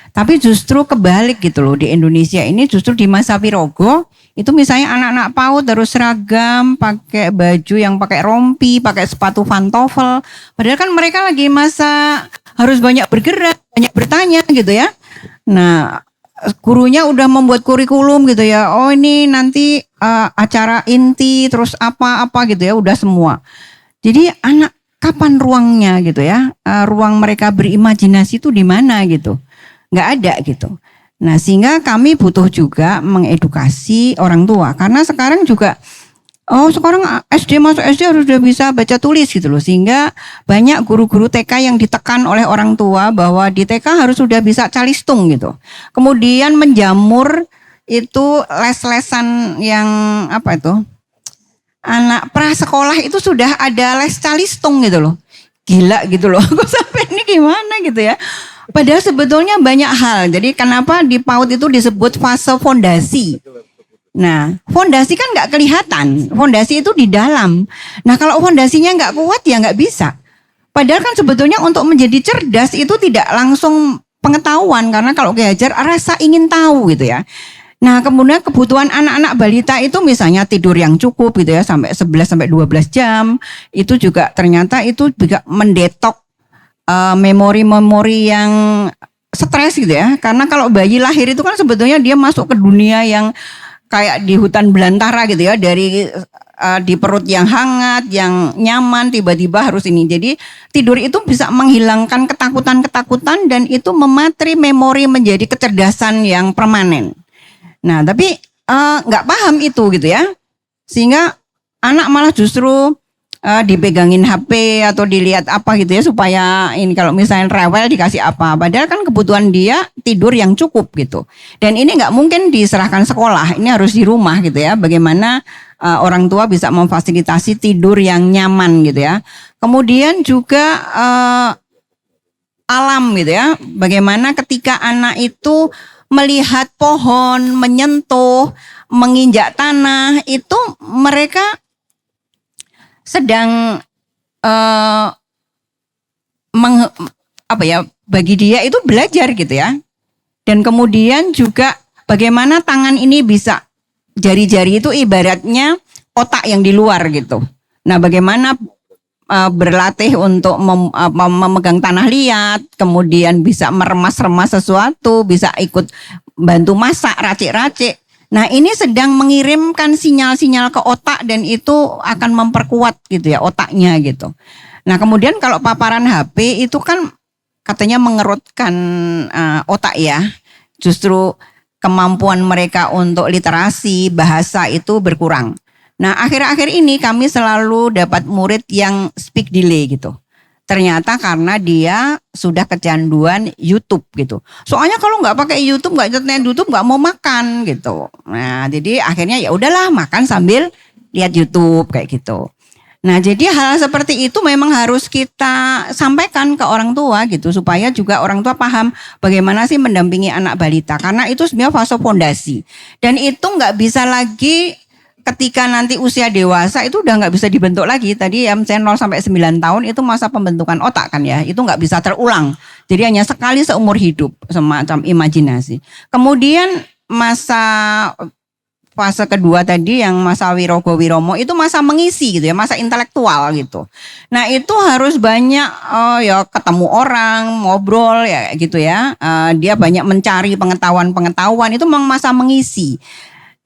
Tapi justru kebalik gitu loh, di Indonesia ini justru di masa wirogo itu misalnya anak-anak PAUD harus seragam, pakai baju yang pakai rompi, pakai sepatu pantofel. Padahal kan mereka lagi masa harus banyak bergerak, banyak bertanya gitu ya. Nah, gurunya udah membuat kurikulum gitu ya. Oh ini nanti acara inti terus apa-apa gitu ya, udah semua. Jadi anak kapan ruangnya gitu ya? Ruang mereka berimajinasi itu di mana gitu? Nggak ada gitu. Nah sehingga kami butuh juga mengedukasi orang tua. Karena sekarang juga, sekarang SD masuk SD harus sudah bisa baca tulis gitu loh. Sehingga banyak guru-guru TK yang ditekan oleh orang tua bahwa di TK harus sudah bisa calistung gitu. Kemudian menjamur itu les-lesan yang apa itu, anak prasekolah itu sudah ada les calistung gitu loh. Gila gitu loh, kok sampai ini gimana gitu ya. Padahal sebetulnya banyak hal. Jadi kenapa di PAUD itu disebut fase fondasi. Nah, fondasi kan nggak kelihatan. Fondasi itu di dalam. Nah, kalau fondasinya nggak kuat ya nggak bisa. Padahal kan sebetulnya untuk menjadi cerdas itu tidak langsung pengetahuan. Karena kalau Ki Hajar rasa ingin tahu gitu ya. Nah, kemudian kebutuhan anak-anak balita itu misalnya tidur yang cukup gitu ya. Sampai 11-12 jam. Itu juga ternyata itu juga mendetok memori-memori yang stres gitu ya. Karena kalau bayi lahir itu kan sebetulnya dia masuk ke dunia yang kayak di hutan belantara gitu ya. Dari di perut yang hangat, yang nyaman, tiba-tiba harus ini. Jadi tidur itu bisa menghilangkan ketakutan-ketakutan dan itu mematri memori menjadi kecerdasan yang permanen. Nah tapi nggak paham itu gitu ya. Sehingga anak malah justru dipegangin HP atau dilihat apa gitu ya supaya ini kalau misalnya rewel dikasih apa. Padahal kan kebutuhan dia tidur yang cukup gitu. Dan ini nggak mungkin diserahkan sekolah, ini harus di rumah gitu ya. Bagaimana orang tua bisa memfasilitasi tidur yang nyaman gitu ya. Kemudian juga alam gitu ya. Bagaimana ketika anak itu melihat pohon, menyentuh, menginjak tanah, itu mereka sedang bagi dia itu belajar gitu ya. Dan kemudian juga bagaimana tangan ini bisa, jari-jari itu ibaratnya otak yang di luar gitu. Nah bagaimana berlatih untuk memegang tanah liat, kemudian bisa meremas-remas sesuatu, bisa ikut bantu masak, racik-racik. Nah ini sedang mengirimkan sinyal-sinyal ke otak dan itu akan memperkuat gitu ya otaknya gitu. Nah kemudian kalau paparan HP itu kan katanya mengerutkan otak ya. Justru kemampuan mereka untuk literasi bahasa itu berkurang. Nah akhir-akhir ini kami selalu dapat murid yang speak delay gitu. Ternyata karena dia sudah kecanduan YouTube gitu. Soalnya kalau nggak pakai YouTube, nggak nyetel YouTube, nggak mau makan gitu. Nah, jadi akhirnya ya udahlah makan sambil lihat YouTube kayak gitu. Nah, jadi hal seperti itu memang harus kita sampaikan ke orang tua gitu supaya juga orang tua paham bagaimana sih mendampingi anak balita. Karena itu sebenarnya fase fondasi dan itu nggak bisa lagi. Ketika nanti usia dewasa itu udah nggak bisa dibentuk lagi. Tadi ya misalnya 0 sampai 9 tahun itu masa pembentukan otak kan ya. Itu nggak bisa terulang. Jadi hanya sekali seumur hidup semacam imajinasi. Kemudian fase kedua tadi yang masa wirogo wiromo itu masa mengisi gitu ya, masa intelektual gitu. Nah itu harus banyak ya ketemu orang, ngobrol ya gitu ya. Dia banyak mencari pengetahuan itu memang masa mengisi.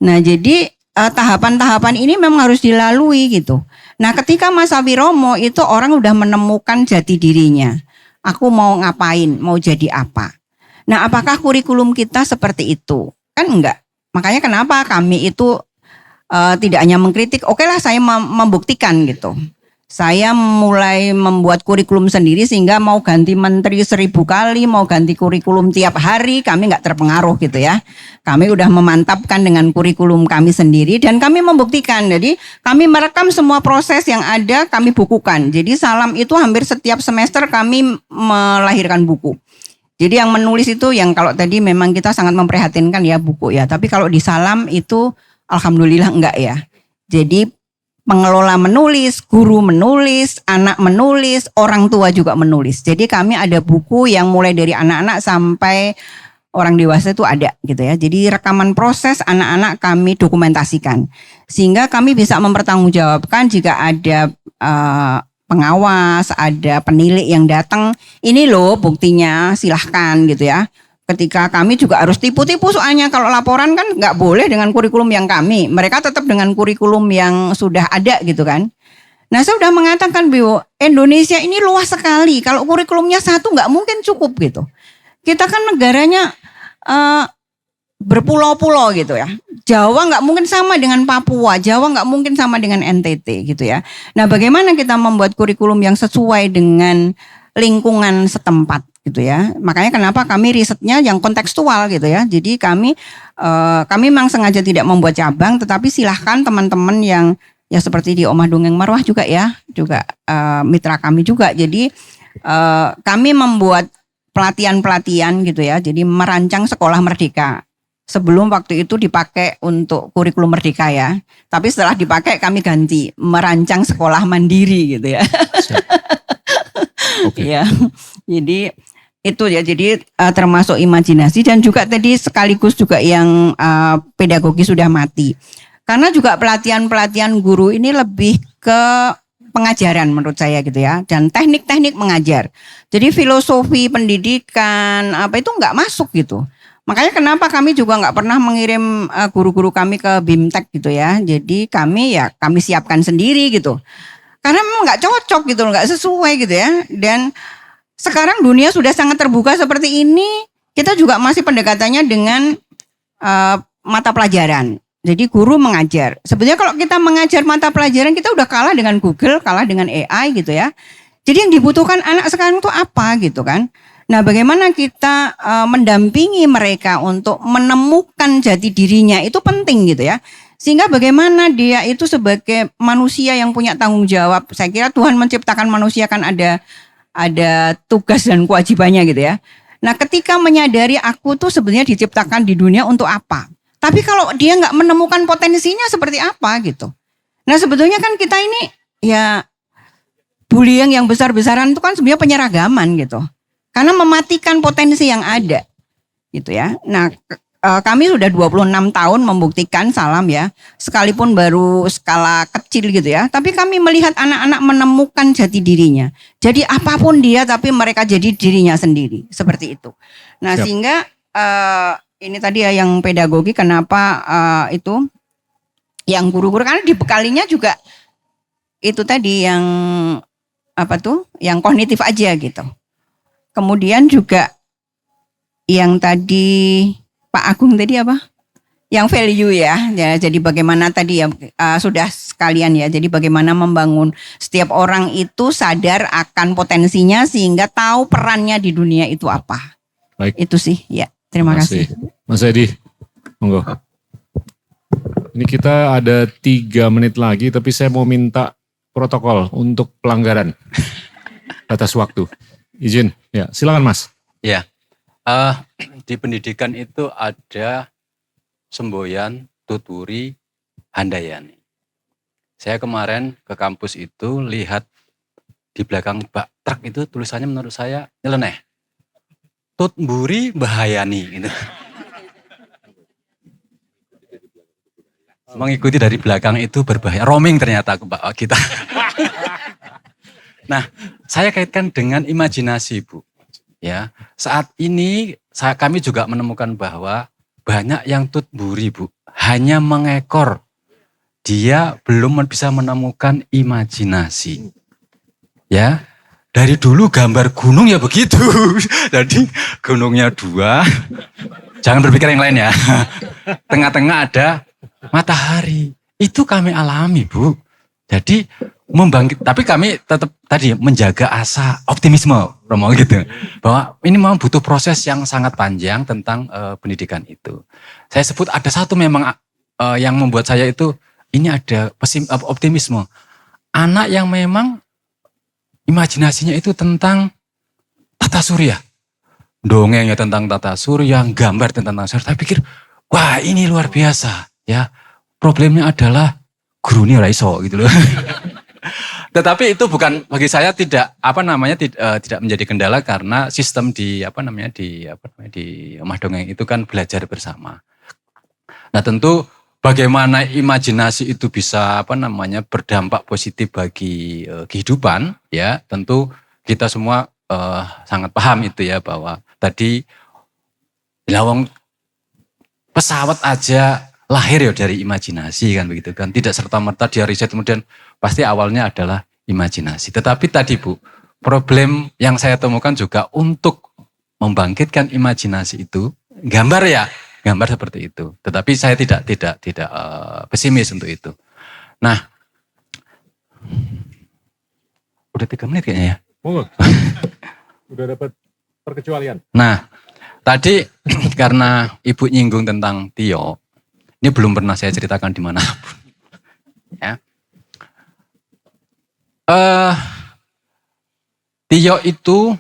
Nah jadi tahapan-tahapan ini memang harus dilalui gitu. Nah ketika masa wiromo itu orang udah menemukan jati dirinya. Aku mau ngapain, mau jadi apa. Nah apakah kurikulum kita seperti itu? Kan enggak. Makanya kenapa kami itu tidak hanya mengkritik, oke lah saya membuktikan gitu. Saya mulai membuat kurikulum sendiri sehingga mau ganti menteri 1000 kali, mau ganti kurikulum tiap hari, kami nggak terpengaruh gitu ya. Kami udah memantapkan dengan kurikulum kami sendiri dan kami membuktikan. Jadi kami merekam semua proses yang ada, kami bukukan. Jadi Salam itu hampir setiap semester kami melahirkan buku. Jadi yang menulis itu yang kalau tadi memang kita sangat memprihatinkan ya buku ya. Tapi kalau di Salam itu alhamdulillah enggak ya. Jadi pengelola menulis, guru menulis, anak menulis, orang tua juga menulis. Jadi kami ada buku yang mulai dari anak-anak sampai orang dewasa itu ada gitu ya. Jadi rekaman proses anak-anak kami dokumentasikan. Sehingga kami bisa mempertanggungjawabkan jika ada pengawas, ada penilik yang datang. Ini loh buktinya silahkan gitu ya. Ketika kami juga harus tipu-tipu soalnya kalau laporan kan nggak boleh dengan kurikulum yang kami. Mereka tetap dengan kurikulum yang sudah ada gitu kan. Nah saya sudah mengatakan Bu, Indonesia ini luas sekali. Kalau kurikulumnya satu nggak mungkin cukup gitu. Kita kan negaranya berpulau-pulau gitu ya. Jawa nggak mungkin sama dengan Papua. Jawa nggak mungkin sama dengan NTT gitu ya. Nah bagaimana kita membuat kurikulum yang sesuai dengan lingkungan setempat gitu ya. Makanya kenapa kami risetnya yang kontekstual gitu ya. Jadi kami memang sengaja tidak membuat cabang, tetapi silahkan teman-teman yang ya seperti di Omah Dongeng Marwah juga ya, juga mitra kami juga. Jadi kami membuat pelatihan-pelatihan gitu ya. Jadi merancang sekolah merdeka. Sebelum waktu itu dipakai untuk kurikulum merdeka ya. Tapi setelah dipakai kami ganti merancang sekolah mandiri gitu ya. Oke. Ya. Jadi itu ya, jadi termasuk imajinasi dan juga tadi sekaligus juga yang pedagogi sudah mati. Karena juga pelatihan-pelatihan guru ini lebih ke pengajaran menurut saya gitu ya. Dan teknik-teknik mengajar. Jadi filosofi pendidikan apa itu nggak masuk gitu. Makanya kenapa kami juga nggak pernah mengirim guru-guru kami ke BIMTEK gitu ya. Jadi kami siapkan sendiri gitu. Karena memang nggak cocok gitu, nggak sesuai gitu ya. Dan sekarang dunia sudah sangat terbuka seperti ini, kita juga masih pendekatannya dengan mata pelajaran. Jadi guru mengajar. Sebenarnya kalau kita mengajar mata pelajaran kita udah kalah dengan Google, kalah dengan AI gitu ya. Jadi yang dibutuhkan anak sekarang itu apa gitu kan. Nah bagaimana kita mendampingi mereka untuk menemukan jati dirinya itu penting gitu ya. Sehingga bagaimana dia itu sebagai manusia yang punya tanggung jawab. Saya kira Tuhan menciptakan manusia kan ada tugas dan kewajibannya gitu ya. Nah ketika menyadari aku tuh sebenarnya diciptakan di dunia untuk apa. Tapi kalau dia nggak menemukan potensinya seperti apa gitu. Nah sebetulnya kan kita ini ya bullying yang besar-besaran itu kan sebenarnya penyeragaman gitu. Karena mematikan potensi yang ada gitu ya. Nah kami sudah 26 tahun membuktikan Salam ya. Sekalipun baru skala kecil gitu ya. Tapi kami melihat anak-anak menemukan jati dirinya. Jadi apapun dia tapi mereka jadi dirinya sendiri. Seperti itu. Nah Siap. sehingga ini tadi ya yang pedagogi, kenapa itu yang guru-guru, karena dibekalinya juga itu tadi yang apa tuh, yang kognitif aja gitu. Kemudian juga yang tadi Pak Agung tadi apa? Yang value ya, jadi bagaimana tadi ya sudah sekalian ya, jadi bagaimana membangun setiap orang itu sadar akan potensinya sehingga tahu perannya di dunia itu apa. Baik. Itu sih ya, terima kasih. Mas Edi, monggo. Ini kita ada 3 menit lagi, tapi saya mau minta protokol untuk pelanggaran batas waktu. Izin, ya silakan Mas. Ya, di pendidikan itu ada semboyan, tuturi, handayani. Saya kemarin ke kampus itu lihat di belakang bak truk itu tulisannya menurut saya nyeleneh. Tutmburi bahayani gitu. Mengikuti dari belakang itu berbahaya. Roaming ternyata kita. Nah, saya kaitkan dengan imajinasi, Bu. Ya, saat ini kami juga menemukan bahwa banyak yang tutburi, Bu, hanya mengekor. Dia belum bisa menemukan imajinasi. Ya, dari dulu gambar gunung ya begitu. Jadi gunungnya 2, jangan berpikir yang lain ya. Tengah-tengah ada matahari. Itu kami alami, Bu. Jadi membangkit, tapi kami tetap tadi menjaga asa optimisme, Romo gitu. Bahwa ini memang butuh proses yang sangat panjang tentang pendidikan itu. Saya sebut ada satu memang yang membuat saya itu ini ada optimisme. Anak yang memang imajinasinya itu tentang tata surya. Dongengnya tentang tata surya, gambar tentang tata surya. Saya pikir, wah ini luar biasa ya. Problemnya adalah guru ini ora iso gitu loh. Tetapi itu bukan, bagi saya tidak tidak menjadi kendala karena sistem di Rumah Dongeng itu kan belajar bersama. Nah, tentu bagaimana imajinasi itu bisa berdampak positif bagi kehidupan ya, tentu kita semua sangat paham itu ya, bahwa tadi lawang pesawat aja lahir ya dari imajinasi kan begitu kan. Tidak serta-merta dia riset kemudian pasti awalnya adalah imajinasi. Tetapi tadi Bu, problem yang saya temukan juga untuk membangkitkan imajinasi itu, gambar seperti itu. Tetapi saya tidak pesimis untuk itu. Nah, udah 3 menit kayaknya ya. Udah dapat perkecualian. Nah, tadi karena Ibu nyinggung tentang Tio, ini belum pernah saya ceritakan di mana pun. Ya. Tio itu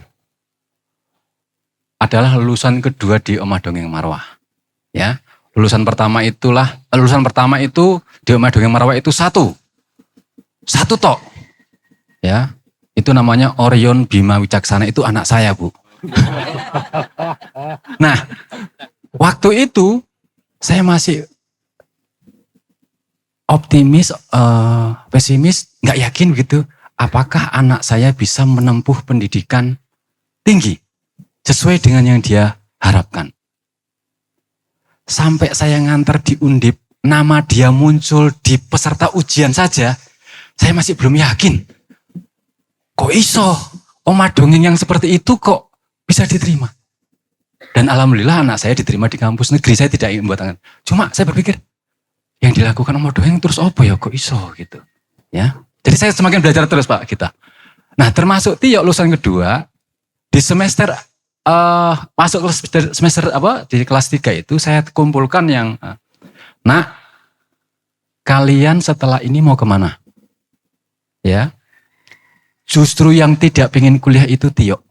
adalah lulusan kedua di Omah Dongeng Marwah. Ya, lulusan pertama itu di Omah Dongeng Marwah itu satu tok. Ya, itu namanya Orion Bima Wicaksana, itu anak saya, Bu. Nah, waktu itu saya masih optimis, pesimis, nggak yakin gitu. Apakah anak saya bisa menempuh pendidikan tinggi sesuai dengan yang dia harapkan? Sampai saya nganter di Undip, nama dia muncul di peserta ujian saja, saya masih belum yakin. Kok iso Omah Dongeng yang seperti itu kok bisa diterima? Dan alhamdulillah anak saya diterima di kampus negeri. Saya tidak ingin membuat tangan. Cuma saya berpikir, yang dilakukan Omah Dongeng terus apa ya, kok iso gitu. Ya. Jadi saya semakin belajar terus Pak kita. Nah, termasuk Tio lulusan kedua di semester masuk ke semester di kelas 3 itu saya kumpulkan yang kalian setelah ini mau kemana? Ya. Justru yang tidak pengen kuliah itu Tio.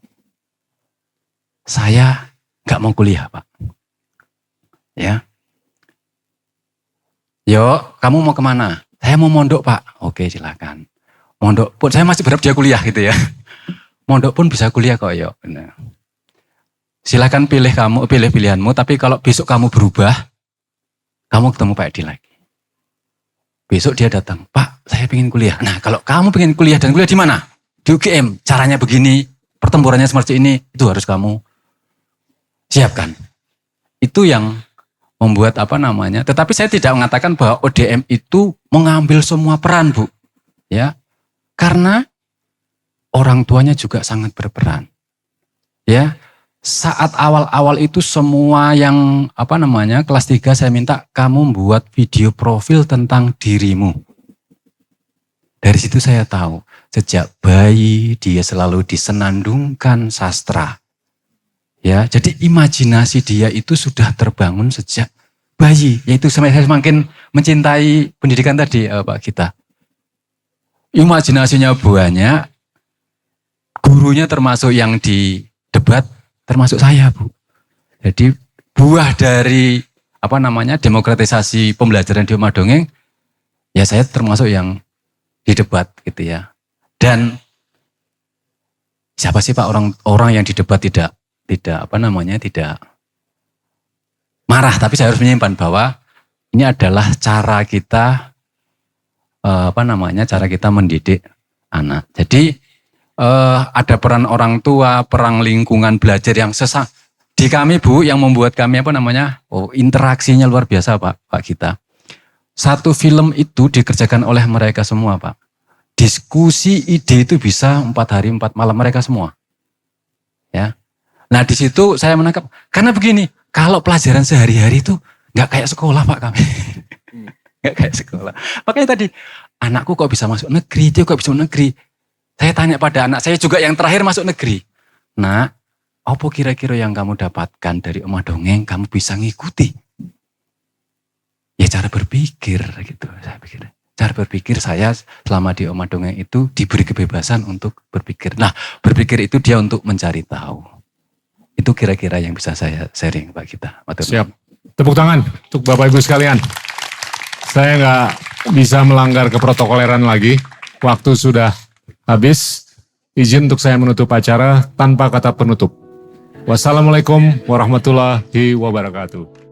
Saya nggak mau kuliah, Pak. Ya. Yo, kamu mau kemana? Saya mau mondok, Pak. Oke, silakan. Mondok pun, saya masih berharap dia kuliah gitu ya. Mondok pun bisa kuliah kok, yo. Benar. Silakan pilih pilihanmu, tapi kalau besok kamu berubah, kamu ketemu Pak Edi lagi. Besok dia datang, Pak, saya pengen kuliah. Nah, kalau kamu pengen kuliah dan kuliah di mana? Di UGM, caranya begini, pertempurannya seperti ini, itu harus kamu siapkan. Itu yang membuat tetapi saya tidak mengatakan bahwa ODM itu mengambil semua peran, Bu. Ya. Karena orang tuanya juga sangat berperan. Ya. Saat awal-awal itu semua yang kelas 3 saya minta kamu buat video profil tentang dirimu. Dari situ saya tahu, sejak bayi dia selalu disenandungkan sastra. Ya, jadi imajinasi dia itu sudah terbangun sejak bayi. Yaitu saya semakin mencintai pendidikan tadi, Pak Gita. Imajinasinya banyak, gurunya termasuk yang di debat, termasuk saya, Bu. Jadi buah dari demokratisasi pembelajaran di rumah dongeng, ya saya termasuk yang di debat gitu ya. Dan siapa sih Pak orang yang di debat tidak marah, tapi saya harus menyimpan bahwa ini adalah cara kita cara kita mendidik anak. Jadi ada peran orang tua, peran lingkungan belajar yang di kami, Bu, yang membuat kami interaksinya luar biasa, Pak Gita. Satu film itu dikerjakan oleh mereka semua, Pak. Diskusi ide itu bisa 4 hari 4 malam mereka semua. Ya. Nah di situ saya menangkap, karena begini, kalau pelajaran sehari-hari itu nggak kayak sekolah, Pak, kami. Nggak kayak sekolah. Makanya tadi, anakku kok bisa masuk negeri, dia kok bisa masuk negeri. Saya tanya pada anak saya juga yang terakhir masuk negeri. Nah, apa kira-kira yang kamu dapatkan dari Omah Dongeng, kamu bisa ngikuti? Ya cara berpikir gitu, saya pikir. Cara berpikir saya selama di Omah Dongeng itu diberi kebebasan untuk berpikir. Nah, berpikir itu dia untuk mencari tahu. Itu kira-kira yang bisa saya sharing, Pak Gita. Siap. Tepuk tangan untuk Bapak Ibu sekalian. Saya nggak bisa melanggar keprotokoleran lagi. Waktu sudah habis. Izin untuk saya menutup acara tanpa kata penutup. Wassalamualaikum warahmatullahi wabarakatuh.